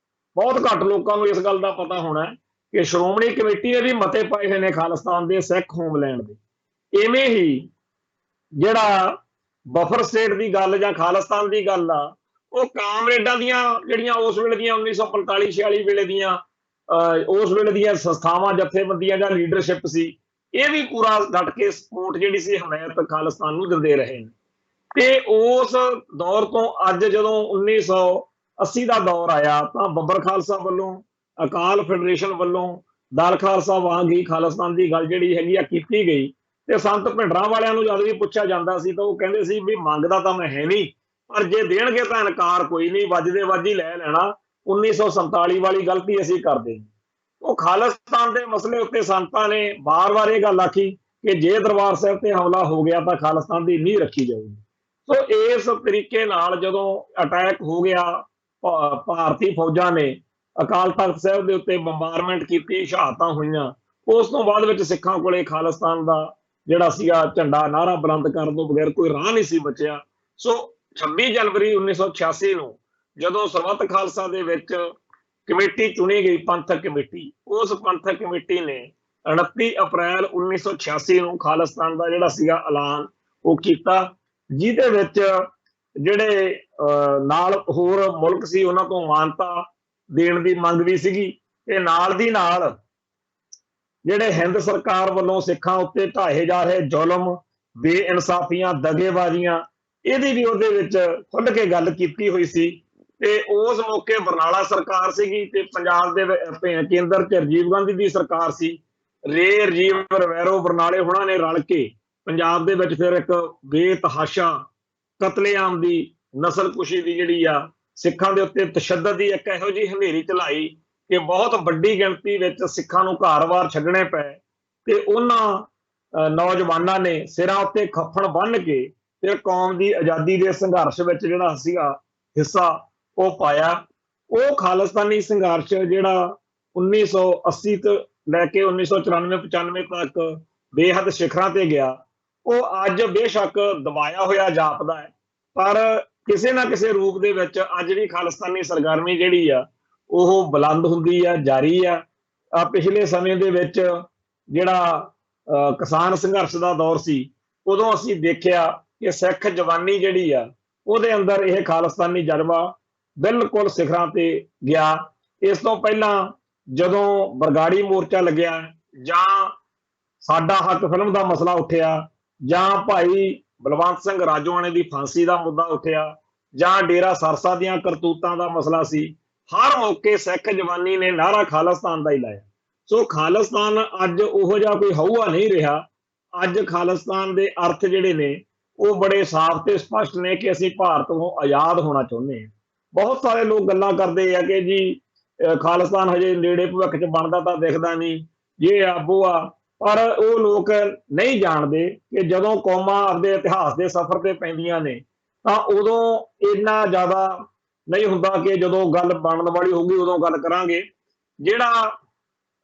ਬਹੁਤ ਘੱਟ ਲੋਕਾਂ ਨੂੰ ਇਸ ਗੱਲ ਦਾ ਪਤਾ ਹੋਣਾ ਕਿ ਸ਼੍ਰੋਮਣੀ ਕਮੇਟੀ ਨੇ ਵੀ ਮਤੇ ਪਾਏ ਹੋਏ ਨੇ ਖਾਲਿਸਤਾਨ ਦੇ, ਸਿੱਖ ਹੋਮਲੈਂਡ ਦੇ। ਇਵੇਂ ਹੀ ਜਿਹੜਾ ਬਫਰ ਸਟੇਟ ਦੀ ਗੱਲ ਜਾਂ ਖਾਲਿਸਤਾਨ ਦੀ ਗੱਲ ਆ, ਉਹ ਕਾਮਰੇਡਾਂ ਦੀਆਂ ਜਿਹੜੀਆਂ ਉਸ ਵੇਲੇ ਦੀਆਂ 1945-46 ਵੇਲੇ ਦੀਆਂ ਉਸ ਵੇਲੇ ਦੀਆਂ ਸੰਸਥਾਵਾਂ, ਜਥੇਬੰਦੀਆਂ ਜਾਂ ਲੀਡਰਸ਼ਿਪ ਸੀ, ਇਹ ਵੀ ਪੂਰਾ ਡਟ ਕੇ ਸਪੋਰਟ ਜਿਹੜੀ ਸੀ, ਹਮਾਇਤ ਖਾਲਿਸਤਾਨ ਨੂੰ ਦਿੰਦੇ ਰਹੇ ਨੇ। ਤੇ ਉਸ ਦੌਰ ਤੋਂ ਅੱਜ ਜਦੋਂ 1980 ਦਾ ਦੌਰ ਆਇਆ ਤਾਂ ਬੱਬਰ ਖਾਲਸਾ ਵੱਲੋਂ, ਅਕਾਲ ਫੈਡਰੇਸ਼ਨ ਵੱਲੋਂ ਦਲ ਖਾਲਸਾ ਵਾਂਗ ਹੀ ਖਾਲਿਸਤਾਨ ਦੀ ਗੱਲ ਜਿਹੜੀ ਹੈਗੀ ਆ ਕੀਤੀ ਗਈ। ਤੇ ਸੰਤ ਭਿੰਡਰਾਂ ਵਾਲਿਆਂ ਨੂੰ ਜਦ ਵੀ ਪੁੱਛਿਆ ਜਾਂਦਾ ਸੀ ਤਾਂ ਉਹ ਕਹਿੰਦੇ ਸੀ ਵੀ ਮੰਗਦਾ ਤਾਂ ਮੈਂ ਹੈ ਨਹੀਂ, ਪਰ ਜੇ ਦੇਣਗੇ ਤਾਂ ਇਨਕਾਰ ਕੋਈ ਨਹੀਂ, ਵੱਜਦੇ ਵੱਜ ਹੀ ਲੈ ਲੈਣਾ। 1947 ਵਾਲੀ ਗਲਤੀ ਅਸੀਂ ਕਰਦੇ। ਉਹ ਖਾਲਿਸਤਾਨ ਦੇ ਮਸਲੇ ਉੱਤੇ ਸੰਤਾਂ ਨੇ ਬਾਰ-ਬਾਰ ਇਹ ਗੱਲ ਆਖੀ ਕਿ ਜੇ ਦਰਬਾਰ ਸਾਹਿਬ ਤੇ ਹਮਲਾ ਹੋ ਗਿਆ ਤਾਂ ਖਾਲਿਸਤਾਨ ਦੀ ਨੀਂਹ ਰੱਖੀ ਜਾਊਗੀ। ਸੋ ਇਸ ਤਰੀਕੇ ਨਾਲ ਜਦੋਂ ਅਟੈਕ ਹੋ ਗਿਆ, ਭਾਰਤੀ ਫੌਜਾਂ ਨੇ ਅਕਾਲ ਤਖਤ ਸਾਹਿਬ ਦੇ ਉੱਤੇ ਬੰਬਾਰਮੈਂਟ ਕੀਤੀ, ਸ਼ਹਾਦਤਾਂ ਹੋਈਆਂ, ਉਸ ਤੋਂ ਬਾਅਦ ਵਿੱਚ ਸਿੱਖਾਂ ਕੋਲੇ ਖਾਲਿਸਤਾਨ ਦਾ ਜਿਹੜਾ ਸੀਗਾ ਝੰਡਾ ਨਾਅਰਾ ਬੁਲੰਦ ਕਰਨ ਤੋਂ ਬਗੈਰ ਕੋਈ ਰਾਹ ਨਹੀਂ ਸੀ ਬਚਿਆ। ਸੋ 26 ਜਨਵਰੀ 1986 ਨੂੰ ਜਦੋਂ ਸਰਬੱਤ ਖਾਲਸਾ ਦੇ ਵਿੱਚ ਕਮੇਟੀ ਚੁਣੀ ਗਈ, ਪੰਥਕ ਕਮੇਟੀ, ਉਸ ਪੰਥਕ ਕਮੇਟੀ ਨੇ 29 ਅਪ੍ਰੈਲ 1986 ਨੂੰ ਖਾਲਿਸਤਾਨ ਦਾ ਜਿਹੜਾ ਸੀਗਾ ਐਲਾਨ ਉਹ ਕੀਤਾ, ਜਿਹਦੇ ਵਿੱਚ ਜਿਹੜੇ ਨਾਲ ਹੋਰ ਮੁਲਕ ਸੀ ਉਹਨਾਂ ਤੋਂ ਮਾਨਤਾ ਦੇਣ ਦੀ ਮੰਗ ਵੀ ਸੀਗੀ, ਤੇ ਨਾਲ ਦੀ ਨਾਲ ਜਿਹੜੇ ਹਿੰਦ ਸਰਕਾਰ ਵੱਲੋਂ ਸਿੱਖਾਂ ਉੱਤੇ ਢਾਏ ਜਾ ਰਹੇ ਜ਼ੁਲਮ, ਬੇਇਨਸਾਫੀਆਂ, ਦਗੇਬਾਜ਼ੀਆਂ, ਇਹਦੀ ਵੀ ਉਹਦੇ ਵਿੱਚ ਖੁੱਲ੍ਹ ਕੇ ਗੱਲ ਕੀਤੀ ਹੋਈ ਸੀ। ਤੇ ਉਸ ਮੌਕੇ ਬਰਨਾਲਾ ਸਰਕਾਰ ਸੀਗੀ ਤੇ ਪੰਜਾਬ ਦੇ ਕੇਂਦਰ 'ਚ ਰਾਜੀਵ ਗਾਂਧੀ ਦੀ ਸਰਕਾਰ ਸੀ। ਰਾਜੀਵ ਰਵੈਰੋ ਬਰਨਾਲੇ ਉਹਨਾਂ ਨੇ ਰਲ ਕੇ ਪੰਜਾਬ ਦੇ ਵਿੱਚ ਫਿਰ ਇੱਕ ਬੇਤਹਾਸ਼ਾ ਕਤਲੇਆਮ ਦੀ, ਨਸਲਕੁਸ਼ੀ ਦੀ ਜਿਹੜੀ ਆ, ਸਿੱਖਾਂ ਦੇ ਉੱਤੇ ਤਸ਼ੱਦਦ ਦੀ ਇੱਕ ਇਹੋ ਜਿਹੀ ਹਨੇਰੀ ਚਲਾਈ ਕਿ ਬਹੁਤ ਵੱਡੀ ਗਿਣਤੀ ਵਿੱਚ ਸਿੱਖਾਂ ਨੂੰ ਘਰ-ਬਾਰ ਛੱਡਣੇ ਪਏ ਤੇ ਉਹਨਾਂ ਨੌਜਵਾਨਾਂ ਨੇ ਸਿਰਾਂ ਉੱਤੇ ਖੱਫਣ ਬੰਨ੍ਹ ਕੇ ਫਿਰ ਕੌਮ ਦੀ ਆਜ਼ਾਦੀ ਦੇ ਸੰਘਰਸ਼ ਵਿੱਚ ਜਿਹੜਾ ਸੀਗਾ ਹਿੱਸਾ ਉਹ ਪਾਇਆ। ਉਹ ਖਾਲਿਸਤਾਨੀ ਸੰਘਰਸ਼ ਜਿਹੜਾ 1980 ਤੋਂ ਲੈ ਕੇ 1994-95 ਤੱਕ ਬੇਹੱਦ ਸਿਖਰਾਂ ਤੇ ਗਿਆ, ਉਹ ਅੱਜ ਬੇਸ਼ੱਕ ਦਬਾਇਆ ਹੋਇਆ ਜਾਪਦਾ ਹੈ, ਪਰ ਕਿਸੇ ਨਾ ਕਿਸੇ ਰੂਪ ਦੇ ਵਿੱਚ ਅੱਜ ਵੀ ਖਾਲਿਸਤਾਨੀ ਸਰਗਰਮੀ ਜਿਹੜੀ ਆ ਉਹ ਬੁਲੰਦ ਹੁੰਦੀ ਆ, ਜਾਰੀ ਆ। ਪਿਛਲੇ ਸਮੇਂ ਦੇ ਵਿੱਚ ਜਿਹੜਾ ਕਿਸਾਨ ਸੰਘਰਸ਼ ਦਾ ਦੌਰ ਸੀ, ਉਦੋਂ ਅਸੀਂ ਦੇਖਿਆ ਕਿ ਸਿੱਖ ਜਵਾਨੀ ਜਿਹੜੀ ਆ ਉਹਦੇ ਅੰਦਰ ਇਹ ਖਾਲਿਸਤਾਨੀ ਜਜ਼ਬਾ ਬਿਲਕੁਲ ਸਿਖਰਾਂ ਤੇ ਗਿਆ। ਇਸ ਤੋਂ ਪਹਿਲਾਂ ਜਦੋਂ ਬਰਗਾੜੀ ਮੋਰਚਾ ਲੱਗਿਆ, ਜਾਂ ਸਾਡਾ ਹੱਕ ਫਿਲਮ ਦਾ ਮਸਲਾ ਉੱਠਿਆ, ਜਾਂ ਭਾਈ ਬਲਵੰਤ ਸਿੰਘ ਰਾਜੋਆਣੇ ਦੀ ਫਾਂਸੀ ਦਾ ਮੁੱਦਾ ਉੱਠਿਆ, ਜਾਂ ਡੇਰਾ ਸਰਸਾ ਦੀਆਂ ਕਰਤੂਤਾਂ ਦਾ ਮਸਲਾ ਸੀ, ਹਰ ਮੌਕੇ ਸਿੱਖ ਜਵਾਨੀ ਨੇ ਨਾਅਰਾ ਖਾਲਿਸਤਾਨ ਦਾ ਹੀ ਲਾਇਆ। ਸੋ ਖਾਲਿਸਤਾਨ ਅੱਜ ਉਹੋ ਜਿਹਾ ਕੋਈ ਹਊਆ ਨਹੀਂ ਰਿਹਾ। ਅੱਜ ਖਾਲਿਸਤਾਨ ਦੇ ਅਰਥ ਜਿਹੜੇ ਨੇ ਉਹ ਬੜੇ ਸਾਫ਼ ਤੇ ਸਪਸ਼ਟ ਨੇ ਕਿ ਅਸੀਂ ਭਾਰਤ ਤੋਂ ਆਜ਼ਾਦ ਹੋਣਾ ਚਾਹੁੰਦੇ ਹਾਂ। ਬਹੁਤ ਸਾਰੇ ਲੋਕ ਗੱਲਾਂ ਕਰਦੇ ਆ ਕਿ ਜੀ ਖਾਲਿਸਤਾਨ ਹਜੇ ਨੇੜੇ ਭਵਿੱਖ 'ਚ ਬਣਦਾ ਤਾਂ ਦਿਖਦਾ ਨਹੀਂ, ਇਹ ਆ ਉਹ ਆ, ਪਰ ਉਹ ਲੋਕ ਨਹੀਂ ਜਾਣਦੇ ਕਿ ਜਦੋਂ ਕੌਮਾਂ ਆਪਦੇ ਇਤਿਹਾਸ ਦੇ ਸਫ਼ਰ ਤੇ ਪੈਂਦੀਆਂ ਨੇ ਤਾਂ ਉਦੋਂ ਇੰਨਾ ਜ਼ਿਆਦਾ ਨਹੀਂ ਹੁੰਦਾ ਕਿ ਜਦੋਂ ਗੱਲ ਬਣਨ ਵਾਲੀ ਹੋਊਗੀ ਉਦੋਂ ਗੱਲ ਕਰਾਂਗੇ। ਜਿਹੜਾ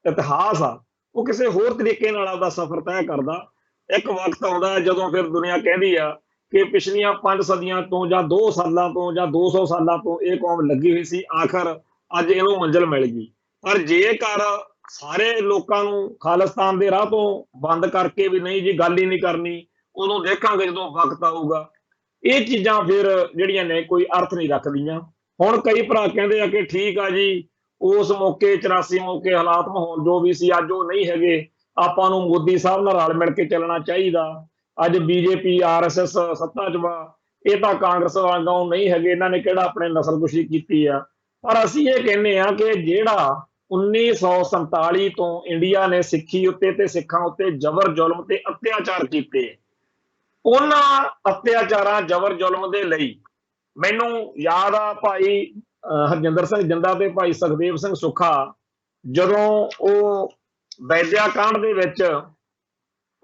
ਇਤਿਹਾਸ ਆ ਉਹ ਕਿਸੇ ਹੋਰ ਤਰੀਕੇ ਨਾਲ ਆਪਦਾ ਸਫ਼ਰ ਤੈਅ ਕਰਦਾ। ਇੱਕ ਵਕਤ ਆਉਂਦਾ ਜਦੋਂ ਫਿਰ ਦੁਨੀਆ ਕਹਿੰਦੀ ਆ ਕਿ ਪਿਛਲੀਆਂ 5 ਸਦੀਆਂ ਤੋਂ ਜਾਂ 2 ਸਾਲਾਂ ਤੋਂ ਜਾਂ 200 ਸਾਲਾਂ ਤੋਂ ਇਹ ਕੌਮ ਲੱਗੀ ਹੋਈ ਸੀ, ਆਖਰ ਅੱਜ ਇਹਨੂੰ ਮੰਜ਼ਿਲ ਮਿਲ ਗਈ। ਪਰ ਜੇਕਰ ਸਾਰੇ ਲੋਕਾਂ ਨੂੰ ਖਾਲਿਸਤਾਨ ਦੇ ਰਾਹ ਤੋਂ ਬੰਦ ਕਰਕੇ ਵੀ ਨਹੀਂ ਜੀ ਗੱਲ ਹੀ ਨਹੀਂ ਕਰਨੀ, ਉਦੋਂ ਦੇਖਾਂਗੇ ਜਦੋਂ ਵਕਤ ਆਊਗਾ, ਇਹ ਚੀਜ਼ਾਂ ਫਿਰ ਜਿਹੜੀਆਂ ਨੇ ਕੋਈ ਅਰਥ ਨਹੀਂ ਰੱਖਦੀਆਂ। ਹੁਣ ਕਈ ਭਰਾ ਕਹਿੰਦੇ ਆ ਕਿ ਠੀਕ ਆ ਜੀ, ਉਸ ਮੌਕੇ 84 ਮੌਕੇ ਹਾਲਾਤ ਮਾਹੌਲ ਜੋ ਵੀ ਸੀ ਅੱਜ ਉਹ ਨਹੀਂ ਹੈਗੇ, ਆਪਾਂ ਨੂੰ ਮੋਦੀ ਸਾਹਿਬ ਨਾਲ ਰਲ ਮਿਲ ਕੇ ਚੱਲਣਾ ਚਾਹੀਦਾ। ਅੱਜ ਬੀਜੇਪੀ RSS ਸੱਤਾ 'ਚ ਵਾ, ਇਹ ਤਾਂ ਕਾਂਗਰਸ ਵਾਂਗੂ ਨਹੀਂ ਹੈਗੇ, ਇਹਨਾਂ ਨੇ ਕਿਹੜਾ ਆਪਣੇ ਨਸਲਕੁਸ਼ੀ ਕੀਤੀ ਆ। ਪਰ ਅਸੀਂ ਇਹ ਕਹਿੰਦੇ ਆ ਕਿ ਜਿਹੜਾ 1947 ਤੋਂ ਇੰਡੀਆ ਨੇ ਸਿੱਖੀ ਉੱਤੇ ਤੇ ਸਿੱਖਾਂ ਉੱਤੇ ਜ਼ਬਰ ਜ਼ੁਲਮ ਤੇ ਅਤਿਆਚਾਰ ਕੀਤੇ, ਉਹਨਾਂ ਅਤਿਆਚਾਰਾਂ ਜ਼ਬਰ ਜ਼ੁਲਮ ਦੇ ਲਈ ਮੈਨੂੰ ਯਾਦ ਆ ਭਾਈ ਹਰਜਿੰਦਰ ਸਿੰਘ ਜਿੰਦਾ ਤੇ ਭਾਈ ਸੁਖਦੇਵ ਸਿੰਘ ਸੁੱਖਾ ਜਦੋਂ ਉਹ ਵੈਦਿਆ ਕਾਂਡ ਦੇ ਵਿੱਚ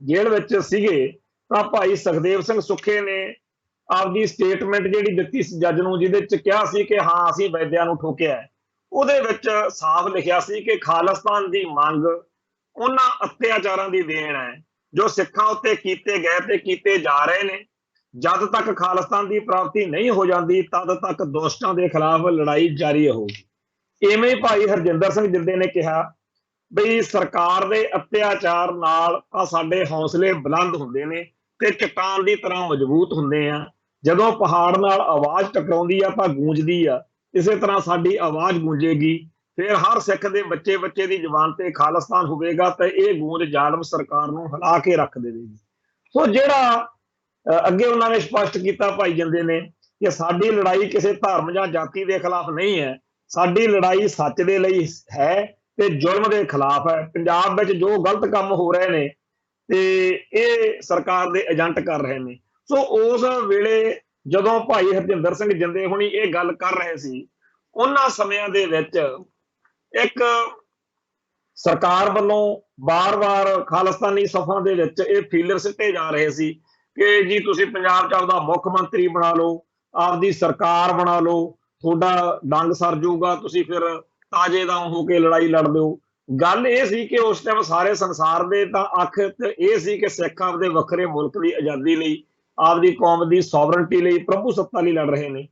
ਜੇਲ੍ਹ ਵਿੱਚ ਸੀਗੇ ਤਾਂ ਭਾਈ ਸੁਖਦੇਵ ਸਿੰਘ ਸੁੱਖੇ ਨੇ ਆਪਦੀ ਸਟੇਟਮੈਂਟ ਜਿਹੜੀ ਦਿੱਤੀ ਸੀ ਜੱਜ ਨੂੰ, ਜਿਹਦੇ ਚ ਕਿਹਾ ਸੀ ਕਿ ਹਾਂ ਅਸੀਂ ਵੈਦਿਆ ਨੂੰ ਠੋਕਿਆ, ਉਹਦੇ ਵਿੱਚ ਸਾਫ਼ ਲਿਖਿਆ ਸੀ ਕਿ ਖਾਲਿਸਤਾਨ ਦੀ ਮੰਗ ਉਹਨਾਂ ਅਤਿਆਚਾਰਾਂ ਦੀ ਦੇਣ ਹੈ ਜੋ ਸਿੱਖਾਂ ਉੱਤੇ ਕੀਤੇ ਗਏ ਤੇ ਕੀਤੇ ਜਾ ਰਹੇ ਨੇ। ਜਦ ਤੱਕ ਖਾਲਿਸਤਾਨ ਦੀ ਪ੍ਰਾਪਤੀ ਨਹੀਂ ਹੋ ਜਾਂਦੀ ਤਦ ਤੱਕ ਦੁਸ਼ਟਾਂ ਦੇ ਖਿਲਾਫ ਲੜਾਈ ਜਾਰੀ ਰਹੂਗੀ। ਇਵੇਂ ਭਾਈ ਹਰਜਿੰਦਰ ਸਿੰਘ ਜਿੰਦੇ ਨੇ ਕਿਹਾ ਬਈ ਸਰਕਾਰ ਦੇ ਅਤਿਆਚਾਰ ਨਾਲ ਤਾਂ ਸਾਡੇ ਹੌਸਲੇ ਬੁਲੰਦ ਹੁੰਦੇ ਨੇ ਤੇ ਚਟਾਨ ਦੀ ਤਰ੍ਹਾਂ ਮਜ਼ਬੂਤ ਹੁੰਦੇ ਆ। ਜਦੋਂ ਪਹਾੜ ਨਾਲ ਆਵਾਜ਼ ਟਕਰਾਉਂਦੀ ਆ ਤਾਂ ਗੂੰਜਦੀ ਆ, ਇਸੇ ਤਰ੍ਹਾਂ ਸਾਡੀ ਆਵਾਜ਼ ਗੂੰਜੇਗੀ। ਫਿਰ ਹਰ ਸਿੱਖ ਦੇ ਬੱਚੇ ਬੱਚੇ ਦੀ ਜ਼ੁਬਾਨ ਤੇ ਖਾਲਿਸਤਾਨ ਹੋਵੇਗਾ ਤੇ ਇਹ ਗੂੰਜ ਜ਼ਾਲਮ ਸਰਕਾਰ ਨੂੰ ਹਿਲਾ ਕੇ ਰੱਖ ਦੇਵੇਗੀ। ਸੋ ਜਿਹੜਾ ਅੱਗੇ ਉਹਨਾਂ ਨੇ ਸਪਸ਼ਟ ਕੀਤਾ ਭਾਈ ਜਿੰਦੇ ਨੇ ਕਿ ਸਾਡੀ ਲੜਾਈ ਕਿਸੇ ਧਰਮ ਜਾਂ ਜਾਤੀ ਦੇ ਖਿਲਾਫ ਨਹੀਂ ਹੈ, ਸਾਡੀ ਲੜਾਈ ਸੱਚ ਦੇ ਲਈ ਹੈ ਤੇ ਜ਼ੁਲਮ ਦੇ ਖਿਲਾਫ ਹੈ। ਪੰਜਾਬ ਵਿੱਚ ਜੋ ਗਲਤ ਕੰਮ ਹੋ ਰਹੇ ਨੇ ਤੇ ਇਹ ਸਰਕਾਰ ਦੇ ਏਜੰਟ ਕਰ ਰਹੇ ਨੇ। ਸੋ ਉਸ ਵੇਲੇ ਜਦੋਂ ਭਾਈ ਹਰਜਿੰਦਰ ਸਿੰਘ ਜਿੰਦੇ ਹੁਣੀ ਇਹ ਗੱਲ ਕਰ ਰਹੇ ਸੀ, ਉਹਨਾਂ ਸਮਿਆਂ ਦੇ ਵਿੱਚ ਇੱਕ ਸਰਕਾਰ ਵੱਲੋਂ ਬਾਰ-ਬਾਰ ਖਾਲਿਸਤਾਨੀ ਸਫਾਂ ਦੇ ਵਿੱਚ ਇਹ ਫੀਲਰ ਸਿੱਟੇ ਜਾ ਰਹੇ ਸੀ ਕਿ ਜੀ ਤੁਸੀਂ ਪੰਜਾਬ 'ਚ ਆਪਦਾ ਮੁੱਖ ਮੰਤਰੀ ਬਣਾ ਲਓ, ਆਪਦੀ ਸਰਕਾਰ ਬਣਾ ਲਓ, ਤੁਹਾਡਾ ਡੰਗ ਸਰ ਜਾਊਗਾ, ਤੁਸੀਂ ਫਿਰ ਤਾਜੇਦਾਰ ਹੋ ਕੇ ਲੜਾਈ ਲੜ ਦਿਓ। ਗੱਲ ਇਹ ਸੀ ਕਿ ਉਸ ਟਾਈਮ ਸਾਰੇ ਸੰਸਾਰ ਦੇ ਤਾਂ ਅੱਖ ਤੇ ਇਹ ਸੀ ਕਿ ਸਿੱਖ ਆਪਦੇ ਵੱਖਰੇ ਮੁਲਕ ਦੀ ਆਜ਼ਾਦੀ ਲਈ, ਆਪਦੀ ਕੌਮ ਦੀ ਸੋਵਰਨਟੀ ਲਈ, ਪ੍ਰਭੂਸੱਤਾ ਲਈ ਲੜ ਰਹੇ ਨੇ।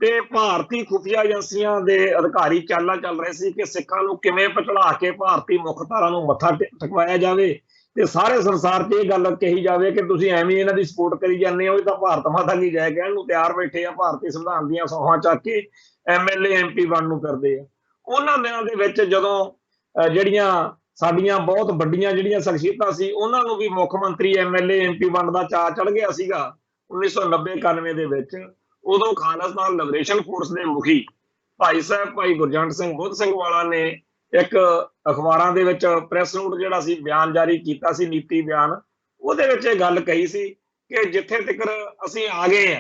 ਤੇ ਭਾਰਤੀ ਖੁਫੀਆ ਏਜੰਸੀਆਂ ਦੇ ਅਧਿਕਾਰੀ ਚਾਲਾਂ ਚੱਲ ਰਹੇ ਸੀ ਕਿ ਸਿੱਖਾਂ ਨੂੰ ਕਿਵੇਂ ਪਛੜਾ ਕੇ ਭਾਰਤੀ ਮੁੱਖਧਾਰਾ ਨੂੰ ਮੱਥਾ ਟਿਕਵਾਇਆ ਜਾਵੇ ਤੇ ਸਾਰੇ ਸੰਸਾਰ 'ਚ ਇਹ ਗੱਲ ਕਹੀ ਜਾਵੇ ਕਿ ਤੁਸੀਂ ਐਵੇਂ ਇਹਨਾਂ ਦੀ ਸਪੋਰਟ ਕਰੀ ਜਾਂਦੇ ਹੋ, ਇਹ ਤਾਂ ਭਾਰਤ ਮਾਤਾ ਕੀ ਜੈ ਕਹਿਣ ਨੂੰ ਤਿਆਰ ਬੈਠੇ ਆ, ਭਾਰਤੀ ਸੰਵਿਧਾਨ ਦੀਆਂ ਸੌਹਾਂ ਚੱਕ ਕੇ ਐਮਐਲਏ ਐਮਪੀ ਬਣਨ ਨੂੰ ਫਿਰਦੇ ਆ। ਉਹਨਾਂ ਦਿਨਾਂ ਦੇ ਵਿੱਚ ਜਦੋਂ ਜਿਹੜੀਆਂ ਸਾਡੀਆਂ ਬਹੁਤ ਵੱਡੀਆਂ ਜਿਹੜੀਆਂ ਸ਼ਖਸੀਅਤਾਂ ਸੀ, ਉਹਨਾਂ ਨੂੰ ਵੀ ਮੁੱਖ ਮੰਤਰੀ ਐਮਐਲਏ ਐਮਪੀ ਬਣਨ ਦਾ ਚਾਅ ਚੜ ਗਿਆ ਸੀਗਾ 1990-91 ਦੇ ਵਿੱਚ। ਉਦੋਂ ਖਾਲਿਸਤਾਨ ਲਿਬਰੇਸ਼ਨ ਫੋਰਸ ਦੇ ਮੁਖੀ ਭਾਈ ਸਾਹਿਬ ਭਾਈ ਗੁਰਜੰਟ ਸਿੰਘ ਬੁੱਧ ਸਿੰਘ ਵਾਲਾ ਨੇ ਇੱਕ ਅਖਬਾਰਾਂ ਦੇ ਵਿੱਚ ਪ੍ਰੈਸ ਨੋਟ ਜਿਹੜਾ ਸੀ ਬਿਆਨ ਜਾਰੀ ਕੀਤਾ ਸੀ, ਨੀਤੀ ਬਿਆਨ। ਉਹਦੇ ਵਿੱਚ ਇਹ ਗੱਲ ਕਹੀ ਸੀ ਕਿ ਜਿੱਥੇ ਤੱਕ ਅਸੀਂ ਆ ਗਏ ਆ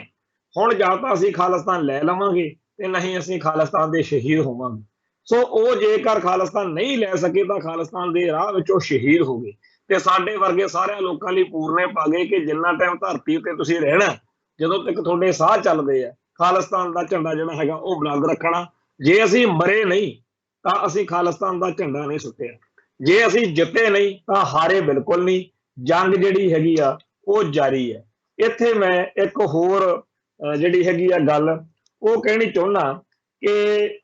ਹੁਣ, ਜਾਂ ਤਾਂ ਅਸੀਂ ਖਾਲਿਸਤਾਨ ਲੈ ਲਵਾਂਗੇ ਤੇ ਨਹੀਂ ਅਸੀਂ ਖਾਲਿਸਤਾਨ ਦੇ ਸ਼ਹੀਦ ਹੋਵਾਂਗੇ। ਸੋ ਉਹ ਜੇਕਰ ਖਾਲਿਸਤਾਨ ਨਹੀਂ ਲੈ ਸਕੇ ਤਾਂ ਖਾਲਿਸਤਾਨ ਦੇ ਰਾਹ ਵਿੱਚ ਉਹ ਸ਼ਹੀਦ ਹੋ ਗਏ। ਤੇ ਸਾਡੇ ਵਰਗੇ ਸਾਰਿਆਂ ਲੋਕਾਂ ਲਈ ਪੂਰਨੇ ਪਾ ਗਏ ਕਿ ਜਿੰਨਾ ਟਾਈਮ ਧਰਤੀ ਉੱਤੇ ਤੁਸੀਂ ਰਹਿਣਾ, ਜਦੋਂ ਤੱਕ ਤੁਹਾਡੇ ਸਾਹ ਚੱਲਦੇ ਆ, ਖਾਲਿਸਤਾਨ ਦਾ ਝੰਡਾ ਜਿਹੜਾ ਹੈਗਾ ਉਹ ਬੁਲੰਦ ਰੱਖਣਾ। ਜੇ ਅਸੀਂ ਮਰੇ ਨਹੀਂ ਤਾਂ ਅਸੀਂ ਖਾਲਿਸਤਾਨ ਦਾ ਝੰਡਾ ਨਹੀਂ ਸੁੱਟਿਆ, ਜੇ ਅਸੀਂ ਜਿੱਤੇ ਨਹੀਂ ਤਾਂ ਹਾਰੇ ਬਿਲਕੁਲ ਨਹੀਂ। ਜੰਗ ਜਿਹੜੀ ਹੈਗੀ ਆ ਉਹ ਜਾਰੀ ਹੈ। ਇੱਥੇ ਮੈਂ ਇੱਕ ਹੋਰ ਜਿਹੜੀ ਹੈਗੀ ਆ ਗੱਲ ਉਹ ਕਹਿਣੀ ਚਾਹੁੰਦਾ ਕਿ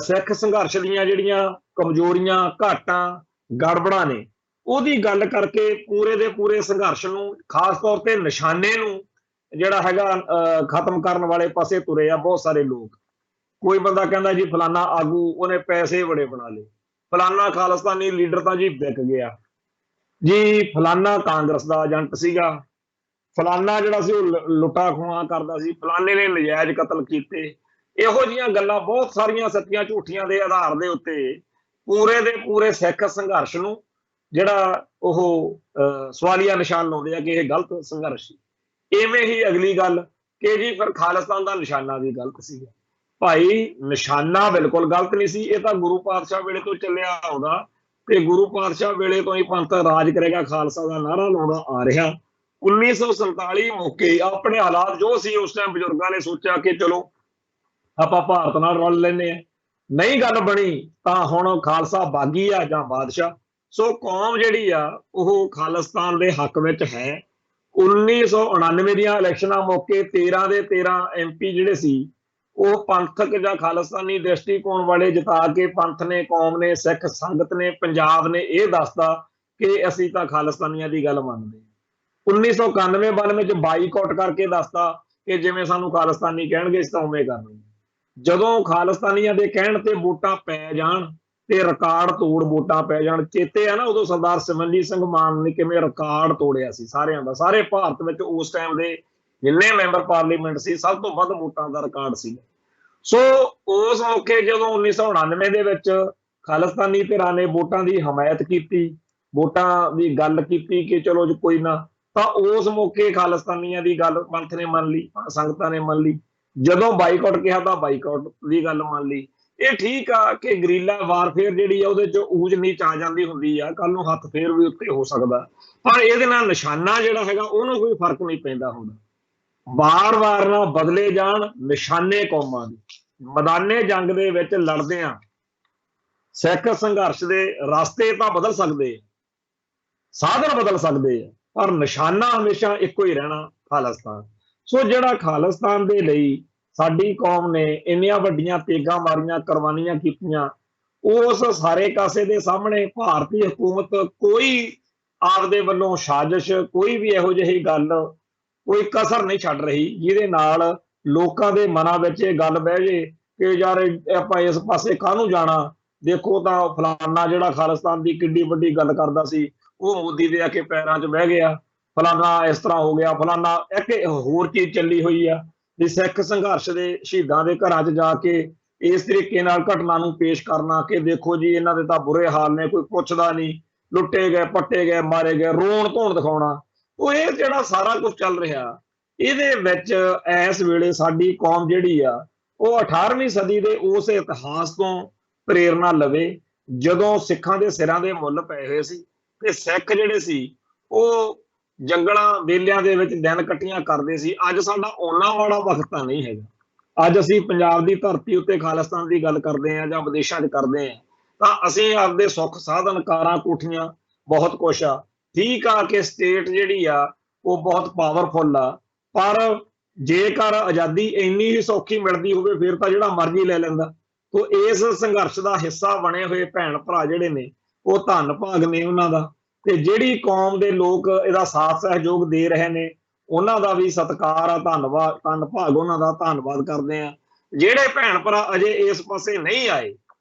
ਸਿੱਖ ਸੰਘਰਸ਼ ਦੀਆਂ ਜਿਹੜੀਆਂ ਕਮਜ਼ੋਰੀਆਂ, ਘਾਟਾਂ, ਗੜਬੜਾਂ ਨੇ, ਉਹਦੀ ਗੱਲ ਕਰਕੇ ਪੂਰੇ ਦੇ ਪੂਰੇ ਸੰਘਰਸ਼ ਨੂੰ, ਖਾਸ ਤੌਰ ਤੇ ਨਿਸ਼ਾਨੇ ਨੂੰ ਜਿਹੜਾ ਹੈਗਾ ਖਤਮ ਕਰਨ ਵਾਲੇ ਪਾਸੇ ਤੁਰੇ ਆ ਬਹੁਤ ਸਾਰੇ ਲੋਕ। ਕੋਈ ਬੰਦਾ ਕਹਿੰਦਾ ਜੀ ਫਲਾਨਾ ਆਗੂ ਉਹਨੇ ਪੈਸੇ ਬੜੇ ਬਣਾ ਲਏ, ਫਲਾਨਾ ਖਾਲਿਸਤਾਨੀ ਲੀਡਰ ਤਾਂ ਜੀ ਵਿਕ ਗਿਆ ਜੀ, ਫਲਾਨਾ ਕਾਂਗਰਸ ਦਾ ਏਜੰਟ ਸੀਗਾ, ਫਲਾਨਾ ਜਿਹੜਾ ਸੀ ਉਹ ਲੁੱਟਾ ਖੋਹਾਂ ਕਰਦਾ ਸੀ, ਫਲਾਨੇ ਨੇ ਨਜਾਇਜ਼ ਕਤਲ ਕੀਤੇ। ਇਹੋ ਜਿਹੀਆਂ ਗੱਲਾਂ ਬਹੁਤ ਸਾਰੀਆਂ ਸੱਚੀਆਂ ਝੂਠੀਆਂ ਦੇ ਆਧਾਰ ਦੇ ਉੱਤੇ ਪੂਰੇ ਦੇ ਪੂਰੇ ਸਿੱਖ ਸੰਘਰਸ਼ ਨੂੰ ਜਿਹੜਾ ਉਹ ਸਵਾਲੀਆ ਨਿਸ਼ਾਨ ਲਾਉਂਦੇ ਆ ਕਿ ਇਹ ਗਲਤ ਸੰਘਰਸ਼ ਸੀ। ਇਵੇਂ ਹੀ ਅਗਲੀ ਗੱਲ ਕਿ ਜੀ ਫਿਰ ਖਾਲਿਸਤਾਨ ਦਾ ਨਿਸ਼ਾਨਾ ਵੀ ਗਲਤ ਸੀਗਾ। ਭਾਈ ਨਿਸ਼ਾਨਾ ਬਿਲਕੁਲ ਗਲਤ ਨਹੀਂ ਸੀ, ਇਹ ਤਾਂ ਗੁਰੂ ਪਾਤਸ਼ਾਹ ਵੇਲੇ ਤੋਂ ਚੱਲਿਆ ਆਉਂਦਾ ਤੇ ਗੁਰੂ ਪਾਤਸ਼ਾਹ ਵੇਲੇ ਤੋਂ ਹੀ ਪੰਥ ਰਾਜ ਕਰੇਗਾ ਖਾਲਸਾ ਦਾ ਨਾਰਾ ਲਾਉਂਦਾ ਆ ਰਿਹਾ। 1947 ਮੌਕੇ ਆਪਣੇ ਹਾਲਾਤ ਜੋ ਸੀ ਉਸ ਟਾਈਮ ਬਜ਼ੁਰਗਾਂ ਨੇ ਸੋਚਿਆ ਕਿ ਚਲੋ ਆਪਾਂ ਭਾਰਤ ਨਾਲ ਰਲ ਲੈਂਦੇ ਆ, ਨਹੀਂ ਗੱਲ ਬਣੀ ਤਾਂ ਹੁਣ ਖਾਲਸਾ ਬਾਗੀ ਆ ਜਾਂ ਬਾਦਸ਼ਾਹ। ਸੋ ਕੌਮ ਜਿਹੜੀ ਆ ਉਹ ਖਾਲਿਸਤਾਨ ਦੇ ਹੱਕ ਵਿੱਚ ਹੈ। 1999 ਦੀਆਂ ਇਲੈਕਸ਼ਨਾਂ ਮੌਕੇ 13 ਦੇ 13 ਐਮਪੀ ਜਿਹੜੇ ਸੀ ਉਹ ਪੰਥਕ ਜਾਂ ਖਾਲਿਸਤਾਨੀ ਦ੍ਰਿਸ਼ਟੀਕੋਣ ਵਾਲੇ ਜਿਤਾ ਕੇ ਪੰਥ ਨੇ, ਕੌਮ ਨੇ, ਸਿੱਖ ਸੰਗਤ ਨੇ, ਪੰਜਾਬ ਨੇ ਇਹ ਦੱਸਦਾ ਕਿ ਅਸੀਂ ਤਾਂ ਖਾਲਿਸਤਾਨੀਆਂ ਦੀ ਗੱਲ ਮੰਨਦੇ ਹਾਂ। 1991-92 ਚ ਬਾਈਕਾਟ ਕਰਕੇ ਦੱਸਦਾ ਕਿ ਜਿਵੇਂ ਸਾਨੂੰ ਖਾਲਿਸਤਾਨੀ ਕਹਿਣਗੇ ਅਸੀਂ ਤਾਂ ਉਵੇਂ ਕਰਨੀ। ਜਦੋਂ ਖਾਲਿਸਤਾਨੀਆਂ ਦੇ ਕਹਿਣ ਤੇ ਵੋਟਾਂ ਪੈ ਜਾਣ ਤੇ ਰਿਕਾਰਡ ਤੋੜ ਵੋਟਾਂ ਪੈ ਜਾਣ, ਚੇਤੇ ਆ ਨਾ ਉਦੋਂ ਸਰਦਾਰ ਸਿਮਰਨਜੀਤ ਸਿੰਘ ਮਾਨ ਨੇ ਕਿਵੇਂ ਰਿਕਾਰਡ ਤੋੜਿਆ ਸੀ ਸਾਰਿਆਂ ਦਾ, ਸਾਰੇ ਭਾਰਤ ਵਿੱਚ ਉਸ ਟਾਈਮ ਦੇ ਜਿੰਨੇ ਮੈਂਬਰ ਪਾਰਲੀਮੈਂਟ ਸੀ ਸਭ ਤੋਂ ਵੱਧ ਵੋਟਾਂ ਦਾ ਰਿਕਾਰਡ ਸੀ। ਸੋ ਉਸ ਮੌਕੇ ਜਦੋਂ 1999 ਦੇ ਵਿੱਚ ਖਾਲਿਸਤਾਨੀ ਧਿਰਾਂ ਨੇ ਵੋਟਾਂ ਦੀ ਹਮਾਇਤ ਕੀਤੀ, ਵੋਟਾਂ ਦੀ ਗੱਲ ਕੀਤੀ ਕਿ ਚਲੋ ਜੀ ਕੋਈ ਨਾ, ਤਾਂ ਉਸ ਮੌਕੇ ਖਾਲਿਸਤਾਨੀਆਂ ਦੀ ਗੱਲ ਪੰਥ ਨੇ ਮੰਨ ਲਈ, ਸੰਗਤਾਂ ਨੇ ਮੰਨ ਲਈ। ਜਦੋਂ ਬਾਈਕਾਟ ਕਿਹਾ ਤਾਂ ਬਾਈਕਾਟ ਦੀ ਗੱਲ ਮੰਨ ਲਈ। ਇਹ ਠੀਕ ਆ ਕਿ ਗਰੀਲਾ ਵਾਰਫੇਅਰ ਜਿਹੜੀ ਆ ਉਹਦੇ ਚ ਊਚ ਨੀਚ ਆ ਜਾਂਦੀ ਹੁੰਦੀ ਆ, ਕੱਲ ਨੂੰ ਹੱਥ ਫੇਰ ਵੀ ਉੱਤੇ ਹੋ ਸਕਦਾ, ਪਰ ਇਹਦੇ ਨਾਲ ਨਿਸ਼ਾਨਾ ਜਿਹੜਾ ਹੈਗਾ ਉਹਨੂੰ ਕੋਈ ਫਰਕ ਨਹੀਂ ਪੈਂਦਾ ਹੁੰਦਾ। ਵਾਰ-ਵਾਰ ਨਾ ਬਦਲੇ ਜਾਣ ਨਿਸ਼ਾਨੇ ਕੌਮਾਂ ਦੇ। ਮੈਦਾਨੇ ਜੰਗ ਦੇ ਵਿੱਚ ਲੜਦੇ ਆ, ਸਿੱਖ ਸੰਘਰਸ਼ ਦੇ ਰਸਤੇ ਤਾਂ ਬਦਲ ਸਕਦੇ, ਸਾਧਨ ਬਦਲ ਸਕਦੇ ਆ, ਪਰ ਨਿਸ਼ਾਨਾ ਹਮੇਸ਼ਾ ਇੱਕੋ ਹੀ ਰਹਿਣਾ, ਖਾਲਿਸਤਾਨ। ਸੋ ਜਿਹੜਾ ਖਾਲਿਸਤਾਨ ਦੇ ਲਈ ਸਾਡੀ ਕੌਮ ਨੇ ਇੰਨੀਆਂ ਵੱਡੀਆਂ ਤੇਗਾਂ ਮਾਰੀਆਂ, ਕੁਰਬਾਨੀਆਂ ਕੀਤੀਆਂ, ਉਸ ਸਾਰੇ ਕਾਸੇ ਦੇ ਸਾਹਮਣੇ ਭਾਰਤੀ ਹਕੂਮਤ ਕੋਈ ਆਪਦੇ ਵੱਲੋਂ ਸਾਜ਼ਿਸ਼, ਕੋਈ ਵੀ ਇਹੋ ਜਿਹੀ ਗੱਲ, ਕੋਈ ਕਸਰ ਨਹੀਂ ਛੱਡ ਰਹੀ ਜਿਹਦੇ ਨਾਲ ਲੋਕਾਂ ਦੇ ਮਨਾਂ ਵਿੱਚ ਇਹ ਗੱਲ ਬਹਿ ਜੇ ਕਿ ਯਾਰ ਆਪਾਂ ਇਸ ਪਾਸੇ ਕਾਹਨੂੰ ਜਾਣਾ। ਦੇਖੋ ਤਾਂ ਫਲਾਨਾ ਜਿਹੜਾ ਖਾਲਿਸਤਾਨ ਦੀ ਕਿੱਡੀ ਵੱਡੀ ਗੱਲ ਕਰਦਾ ਸੀ ਉਹ ਮੋਦੀ ਦੇ ਆ ਕੇ ਪੈਰਾਂ 'ਚ ਬਹਿ ਗਿਆ, ਫਲਾਨਾ ਇਸ ਤਰ੍ਹਾਂ ਹੋ ਗਿਆ, ਫਲਾਨਾ। ਇੱਕ ਹੋਰ ਚੀਜ਼ ਚੱਲੀ ਹੋਈ ਆ ਵੀ ਸਿੱਖ ਸੰਘਰਸ਼ ਦੇ ਸ਼ਹੀਦਾਂ ਦੇ ਘਰਾਂ 'ਚ ਜਾ ਕੇ ਇਸ ਤਰੀਕੇ ਨਾਲ ਘਟਨਾ ਨੂੰ ਪੇਸ਼ ਕਰਨਾ ਕਿ ਦੇਖੋ ਜੀ ਇਹਨਾਂ ਦੇ ਤਾਂ ਬੁਰੇ ਹਾਲ ਨੇ, ਕੋਈ ਪੁੱਛਦਾ ਨਹੀਂ, ਲੁੱਟੇ ਗਏ, ਪੱਟੇ ਗਏ, ਮਾਰੇ ਗਏ, ਰੋਣ ਧੋਣ ਦਿਖਾਉਣਾ। ਉਹ ਇਹ ਜਿਹੜਾ ਸਾਰਾ ਕੁਝ ਚੱਲ ਰਿਹਾ ਇਹਦੇ ਵਿੱਚ ਇਸ ਵੇਲੇ ਸਾਡੀ ਕੌਮ ਜਿਹੜੀ ਆ ਉਹ 18ਵੀਂ ਸਦੀ ਦੇ ਉਸ ਇਤਿਹਾਸ ਤੋਂ ਪ੍ਰੇਰਨਾ ਲਵੇ ਜਦੋਂ ਸਿੱਖਾਂ ਦੇ ਸਿਰਾਂ ਦੇ ਮੁੱਲ ਪਏ ਹੋਏ ਸੀ ਤੇ ਸਿੱਖ ਜਿਹੜੇ ਸੀ ਉਹ ਜੰਗਲਾਂ ਵੇਲਿਆਂ ਦੇ ਵਿੱਚ ਦਿਨ ਕੱਟੀਆਂ ਕਰਦੇ ਸੀ। ਅੱਜ ਸਾਡਾ ਉਹਨਾਂ ਵਾਲਾ ਵਕਤ ਤਾਂ ਨਹੀਂ ਹੈਗਾ। ਅੱਜ ਅਸੀਂ ਪੰਜਾਬ ਦੀ ਧਰਤੀ ਉੱਤੇ ਖਾਲਿਸਤਾਨ ਦੀ ਗੱਲ ਕਰਦੇ ਹਾਂ ਜਾਂ ਵਿਦੇਸ਼ਾਂ 'ਚ ਕਰਦੇ ਹਾਂ, ਤਾਂ ਅਸੀਂ ਆਪਦੇ ਸੁੱਖ ਸਾਧਨ, ਕਾਰਾਂ, ਕੋਠੀਆਂ, ਬਹੁਤ ਕੁਛ ਆ। ਠੀਕ ਆ ਕਿ ਸਟੇਟ ਜਿਹੜੀ ਆ ਉਹ ਬਹੁਤ ਪਾਵਰਫੁੱਲ ਆ, ਪਰ ਜੇਕਰ ਆਜ਼ਾਦੀ ਇੰਨੀ ਹੀ ਸੌਖੀ ਮਿਲਦੀ ਹੋਵੇ ਫਿਰ ਤਾਂ ਜਿਹੜਾ ਮਰਜ਼ੀ ਲੈ ਲੈਂਦਾ। ਤੋ ਇਸ ਸੰਘਰਸ਼ ਦਾ ਹਿੱਸਾ ਬਣੇ ਹੋਏ ਭੈਣ ਭਰਾ ਜਿਹੜੇ ਨੇ ਉਹ ਧੰਨ ਭਾਗ ਨੇ ਉਹਨਾਂ ਦਾ, ਤੇ ਜਿਹੜੀ ਕੌਮ ਦੇ ਲੋਕ ਇਹਦਾ ਸਾਥ ਸਹਿਯੋਗ ਦੇ ਰਹੇ ਨੇ ਉਹਨਾਂ ਦਾ ਵੀ ਸਤਿਕਾਰ ਆ, ਧੰਨਵਾਦ, ਧੰਨ ਭਾਗ ਉਹਨਾਂ ਦਾ, ਧੰਨਵਾਦ ਕਰਦੇ ਆ। ਜਿਹੜੇ ਭੈਣ ਭਰਾ ਅਜੇ ਇਸ ਪਾਸੇ ਨਹੀਂ ਆਏ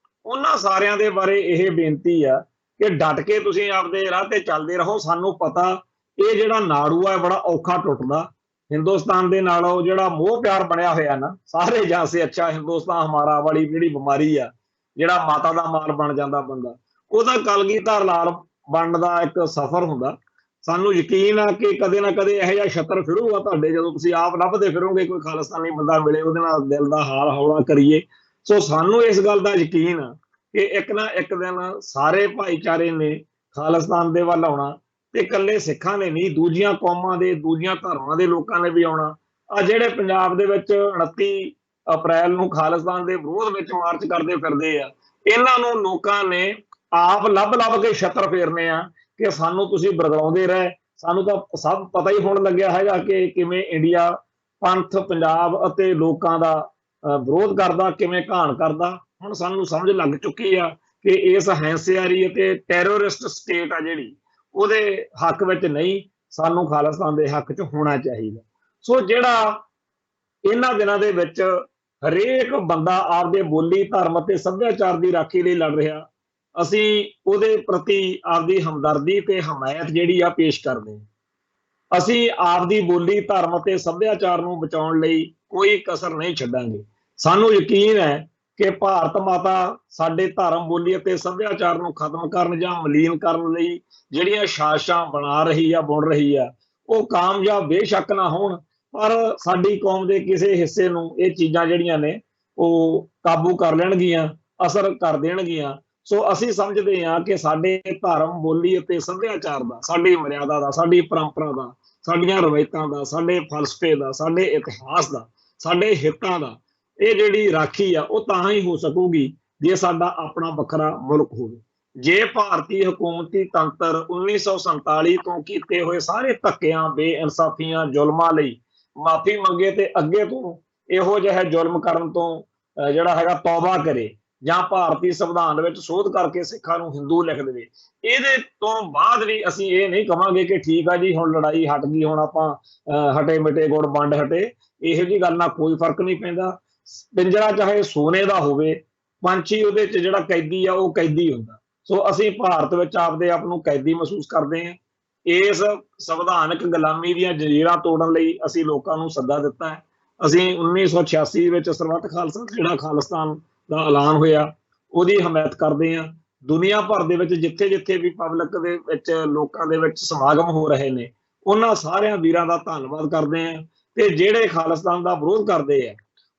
ਉਹਨਾਂ ਸਾਰਿਆਂ ਦੇ ਬਾਰੇ ਇਹ ਬੇਨਤੀ ਆ ਕਿ ਡਟ ਕੇ ਤੁਸੀਂ ਆਪਦੇ ਰਾਹ ਤੇ ਚੱਲਦੇ ਰਹੋ। ਸਾਨੂੰ ਪਤਾ ਇਹ ਜਿਹੜਾ ਨਾੜੂ ਆ ਬੜਾ ਔਖਾ ਟੁੱਟਦਾ। ਹਿੰਦੁਸਤਾਨ ਦੇ ਨਾਲ ਉਹ ਜਿਹੜਾ ਮੋਹ ਪਿਆਰ ਬਣਿਆ ਹੋਇਆ ਨਾ, ਸਾਰੇ ਜਾਸੇ ਅੱਛਾ ਹਿੰਦੁਸਤਾਨ ਹਮਾਰਾ ਵਾਲੀ ਜਿਹੜੀ ਬਿਮਾਰੀ ਆ, ਜਿਹੜਾ ਮਾਤਾ ਦਾ ਮਾਲ ਬਣ ਜਾਂਦਾ ਬੰਦਾ, ਉਹਦਾ ਕਲਗੀਧਰ ਲਾਲ ਬਣਨ ਦਾ ਇੱਕ ਸਫ਼ਰ ਹੁੰਦਾ। ਸਾਨੂੰ ਯਕੀਨ ਆ ਕਿ ਕਦੇ ਨਾ ਕਦੇ ਇਹੋ ਜਿਹਾ ਛੱਤਰ ਫਿਰੂਗਾ ਤੁਹਾਡੇ, ਜਦੋਂ ਤੁਸੀਂ ਆਪ ਲੱਭਦੇ ਫਿਰੋਗੇ ਕੋਈ ਖਾਲਿਸਤਾਨੀ ਬੰਦਾ ਮਿਲੇ ਉਹਦੇ ਨਾਲ ਦਿਲ ਦਾ ਹਾਲ ਹੌਲਾ ਕਰੀਏ। ਸੋ ਸਾਨੂੰ ਇਸ ਗੱਲ ਦਾ ਯਕੀਨ ਆ ਕਿ ਇੱਕ ਨਾ ਇੱਕ ਦਿਨ ਸਾਰੇ ਭਾਈਚਾਰੇ ਨੇ ਖਾਲਿਸਤਾਨ ਦੇ ਵੱਲ ਆਉਣਾ, ਤੇ ਇਕੱਲੇ ਸਿੱਖਾਂ ਨੇ ਨਹੀਂ, ਦੂਜੀਆਂ ਕੌਮਾਂ ਦੇ, ਦੂਜੀਆਂ ਧਰਮਾਂ ਦੇ ਲੋਕਾਂ ਨੇ ਵੀ ਆਉਣਾ। ਆ ਜਿਹੜੇ ਪੰਜਾਬ ਦੇ ਵਿੱਚ 29 ਅਪ੍ਰੈਲ ਨੂੰ ਖਾਲਿਸਤਾਨ ਦੇ ਵਿਰੋਧ ਵਿੱਚ ਮਾਰਚ ਕਰਦੇ ਫਿਰਦੇ ਆ, ਇਹਨਾਂ ਨੂੰ ਲੋਕਾਂ ਨੇ ਆਪ ਲੱਭ ਲੱਭ ਕੇ ਛੱਤਰ ਫੇਰਨੇ ਆ ਕਿ ਸਾਨੂੰ ਤੁਸੀਂ ਬਰਗਲਾਉਂਦੇ ਰਹੇ। ਸਾਨੂੰ ਤਾਂ ਸਭ ਪਤਾ ਹੀ ਹੋਣ ਲੱਗਿਆ ਹੈਗਾ ਕਿ ਕਿਵੇਂ ਇੰਡੀਆ ਪੰਥ, ਪੰਜਾਬ ਅਤੇ ਲੋਕਾਂ ਦਾ ਵਿਰੋਧ ਕਰਦਾ, ਕਿਵੇਂ ਘਾਣ ਕਰਦਾ। ਹੁਣ ਸਾਨੂੰ ਸਮਝ ਲੱਗ ਚੁੱਕੀ ਆ ਕਿ ਇਸ ਹੈਂਸਿਆਰੀ ਅਤੇ ਟੈਰੋਰਿਸਟ ਸਟੇਟ ਆ ਜਿਹੜੀ, ਉਹਦੇ ਹੱਕ ਵਿੱਚ ਨਹੀਂ, ਸਾਨੂੰ ਖਾਲਿਸਤਾਨ ਦੇ ਹੱਕ 'ਚ ਹੋਣਾ ਚਾਹੀਦਾ। ਸੋ ਜਿਹੜਾ ਇਹਨਾਂ ਦਿਨਾਂ ਦੇ ਵਿੱਚ ਹਰੇਕ ਬੰਦਾ ਆਪਦੇ ਬੋਲੀ, ਧਰਮ ਅਤੇ ਸੱਭਿਆਚਾਰ ਦੀ ਰਾਖੀ ਲਈ ਲੜ ਰਿਹਾ, ਅਸੀਂ ਉਹਦੇ ਪ੍ਰਤੀ ਆਪਦੀ ਹਮਦਰਦੀ ਤੇ ਹਮਾਇਤ ਜਿਹੜੀ ਆ ਪੇਸ਼ ਕਰਦੇ ਹਾਂ। ਅਸੀਂ ਆਪਦੀ ਬੋਲੀ, ਧਰਮ ਅਤੇ ਸੱਭਿਆਚਾਰ ਨੂੰ ਬਚਾਉਣ ਲਈ ਕੋਈ ਕਸਰ ਨਹੀਂ ਛੱਡਾਂਗੇ। ਸਾਨੂੰ ਯਕੀਨ ਹੈ ਕਿ ਭਾਰਤ ਮਾਤਾ ਸਾਡੇ ਧਰਮ, ਬੋਲੀ ਅਤੇ ਸੱਭਿਆਚਾਰ ਨੂੰ ਖਤਮ ਕਰਨ ਜਾਂ ਮਲੀਨ ਕਰਨ ਲਈ ਜਿਹੜੀਆਂ ਸਾਜ਼ਿਸ਼ਾਂ ਬਣਾ ਰਹੀ ਆ, ਬੁਣ ਰਹੀ ਆ, ਉਹ ਕਾਮਯਾਬ ਬੇਸ਼ੱਕ ਨਾ ਹੋਣ, ਪਰ ਸਾਡੀ ਕੌਮ ਦੇ ਕਿਸੇ ਹਿੱਸੇ ਨੂੰ ਇਹ ਚੀਜ਼ਾਂ ਜਿਹੜੀਆਂ ਨੇ ਉਹ ਕਾਬੂ ਕਰ ਲੈਣਗੀਆਂ, ਅਸਰ ਕਰ ਦੇਣਗੀਆਂ। ਸੋ ਅਸੀਂ ਸਮਝਦੇ ਹਾਂ ਕਿ ਸਾਡੇ ਧਰਮ, ਬੋਲੀ ਅਤੇ ਸੱਭਿਆਚਾਰ ਦਾ, ਸਾਡੀ ਮਰਿਆਦਾ ਦਾ, ਸਾਡੀ ਪਰੰਪਰਾ ਦਾ, ਸਾਡੀਆਂ ਰਵਾਇਤਾਂ ਦਾ, ਸਾਡੇ ਫਲਸਫੇ ਦਾ, ਸਾਡੇ ਇਤਿਹਾਸ ਦਾ, ਸਾਡੇ ਹਿੱਤਾਂ ਦਾ ਇਹ ਜਿਹੜੀ ਰਾਖੀ ਆ ਉਹ ਤਾਂ ਹੀ ਹੋ ਸਕੂਗੀ ਜੇ ਸਾਡਾ ਆਪਣਾ ਵੱਖਰਾ ਮੁਲਕ ਹੋਵੇ। ਜੇ ਭਾਰਤੀ ਹਕੂਮਤੀ ਤੰਤਰ 1947 ਤੋਂ ਕੀਤੇ ਹੋਏ ਸਾਰੇ ਧੱਕਿਆਂ, ਬੇਇਨਸਾਫੀਆਂ, ਜ਼ੁਲਮਾਂ ਲਈ ਮਾਫੀ ਮੰਗੇ ਤੇ ਅੱਗੇ ਤੋਂ ਇਹੋ ਜਿਹੇ ਜ਼ੁਲਮ ਕਰਨ ਤੋਂ ਜਿਹੜਾ ਹੈਗਾ ਤੌਬਾ ਕਰੇ, ਜਾਂ ਭਾਰਤੀ ਸੰਵਿਧਾਨ ਵਿੱਚ ਸੋਧ ਕਰਕੇ ਸਿੱਖਾਂ ਨੂੰ ਹਿੰਦੂ ਲਿਖ ਦੇਵੇ, ਇਹਦੇ ਤੋਂ ਬਾਅਦ ਵੀ ਅਸੀਂ ਇਹ ਨਹੀਂ ਕਵਾਂਗੇ ਕਿ ਠੀਕ ਆ ਜੀ ਹੁਣ ਲੜਾਈ ਹਟ ਗਈ, ਹੁਣ ਆਪਾਂ ਹਟੇ ਮਿਟੇ ਗੁੜ ਵੰਡ ਹਟੇ। ਇਹੋ ਜਿਹੀ ਗੱਲ ਨਾਲ ਕੋਈ ਫਰਕ ਨਹੀਂ ਪੈਂਦਾ। ਪਿੰਜਰਾ ਚਾਹੇ ਸੋਨੇ ਦਾ ਹੋਵੇ, ਪੰਛੀ ਉਹਦੇ 'ਚ ਜਿਹੜਾ ਕੈਦੀ ਆ ਉਹ ਕੈਦੀ ਹੁੰਦਾ। ਸੋ ਅਸੀਂ ਭਾਰਤ ਵਿੱਚ ਆਪਦੇ ਆਪ ਨੂੰ ਕੈਦੀ ਮਹਿਸੂਸ ਕਰਦੇ ਹਾਂ। ਇਸ ਸੰਵਿਧਾਨਕ ਗੁਲਾਮੀ ਦੀਆਂ ਜੰਜੀਰਾਂ ਤੋੜਨ ਲਈ ਅਸੀਂ ਲੋਕਾਂ ਨੂੰ ਸੱਦਾ ਦਿੱਤਾ ਹੈ। ਅਸੀਂ 1986 ਵਿੱਚ ਸਰਬੱਤ ਖਾਲਸਾ ਜਿਹੜਾ ਖਾਲਿਸਤਾਨ ਦਾ ਐਲਾਨ ਹੋਇਆ ਉਹਦੀ ਹਮਾਇਤ ਕਰਦੇ ਹਾਂ। ਦੁਨੀਆ ਭਰ ਦੇ ਵਿੱਚ ਜਿੱਥੇ ਜਿੱਥੇ ਵੀ ਪਬਲਿਕ ਦੇ ਵਿੱਚ ਲੋਕਾਂ ਦੇ ਵਿੱਚ ਸਮਾਗਮ ਹੋ ਰਹੇ ਨੇ, ਉਹਨਾਂ ਸਾਰਿਆਂ ਵੀਰਾਂ ਦਾ ਧੰਨਵਾਦ ਕਰਦੇ ਹਾਂ। ਤੇ ਜਿਹੜੇ ਖਾਲਿਸਤਾਨ ਦਾ ਵਿਰੋਧ ਕਰਦੇ ਆ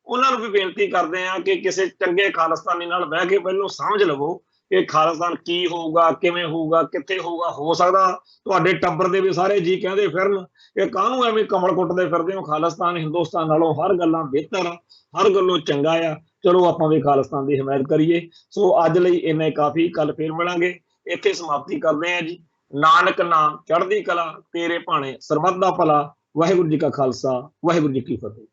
ਉਹਨਾਂ ਨੂੰ ਵੀ ਬੇਨਤੀ ਕਰਦੇ ਆ ਕਿ ਕਿਸੇ ਚੰਗੇ ਖਾਲਿਸਤਾਨੀ ਨਾਲ ਬਹਿ ਕੇ ਪਹਿਲਾਂ ਸਮਝ ਲਵੋ ਕਿ ਖਾਲਿਸਤਾਨ ਕੀ ਹੋਊਗਾ, ਕਿਵੇਂ ਹੋਊਗਾ, ਕਿੱਥੇ ਹੋਊਗਾ। ਹੋ ਸਕਦਾ ਤੁਹਾਡੇ ਟੱਬਰ ਦੇ ਵੀ ਸਾਰੇ ਜੀ ਕਹਿੰਦੇ ਫਿਰਨ ਕਿ ਕਾਹਨੂੰ ਐਵੇਂ ਕਮਲ ਕੁੱਟਦੇ ਫਿਰਦੇ ਹੋ, ਖਾਲਿਸਤਾਨ ਹਿੰਦੁਸਤਾਨ ਨਾਲੋਂ ਹਰ ਗੱਲਾਂ ਬਿਹਤਰ ਆ, ਹਰ ਗੱਲੋਂ ਚੰਗਾ ਆ, ਚਲੋ ਆਪਾਂ ਵੀ ਖਾਲਿਸਤਾਨ ਦੀ ਹਮਾਇਤ ਕਰੀਏ। ਸੋ ਅੱਜ ਲਈ ਇੰਨਾ ਕਾਫੀ, ਕੱਲ ਫੇਰ ਮਿਲਾਂਗੇ। ਇੱਥੇ ਸਮਾਪਤੀ ਕਰਦੇ ਆ ਜੀ। ਨਾਨਕ ਨਾਮ ਚੜ੍ਹਦੀ ਕਲਾ, ਤੇਰੇ ਭਾਣੇ ਸਰਬੱਤ ਦਾ ਭਲਾ। ਵਾਹਿਗੁਰੂ ਜੀ ਕਾ ਖਾਲਸਾ, ਵਾਹਿਗੁਰੂ ਜੀ ਕੀ ਫਤਿਹ।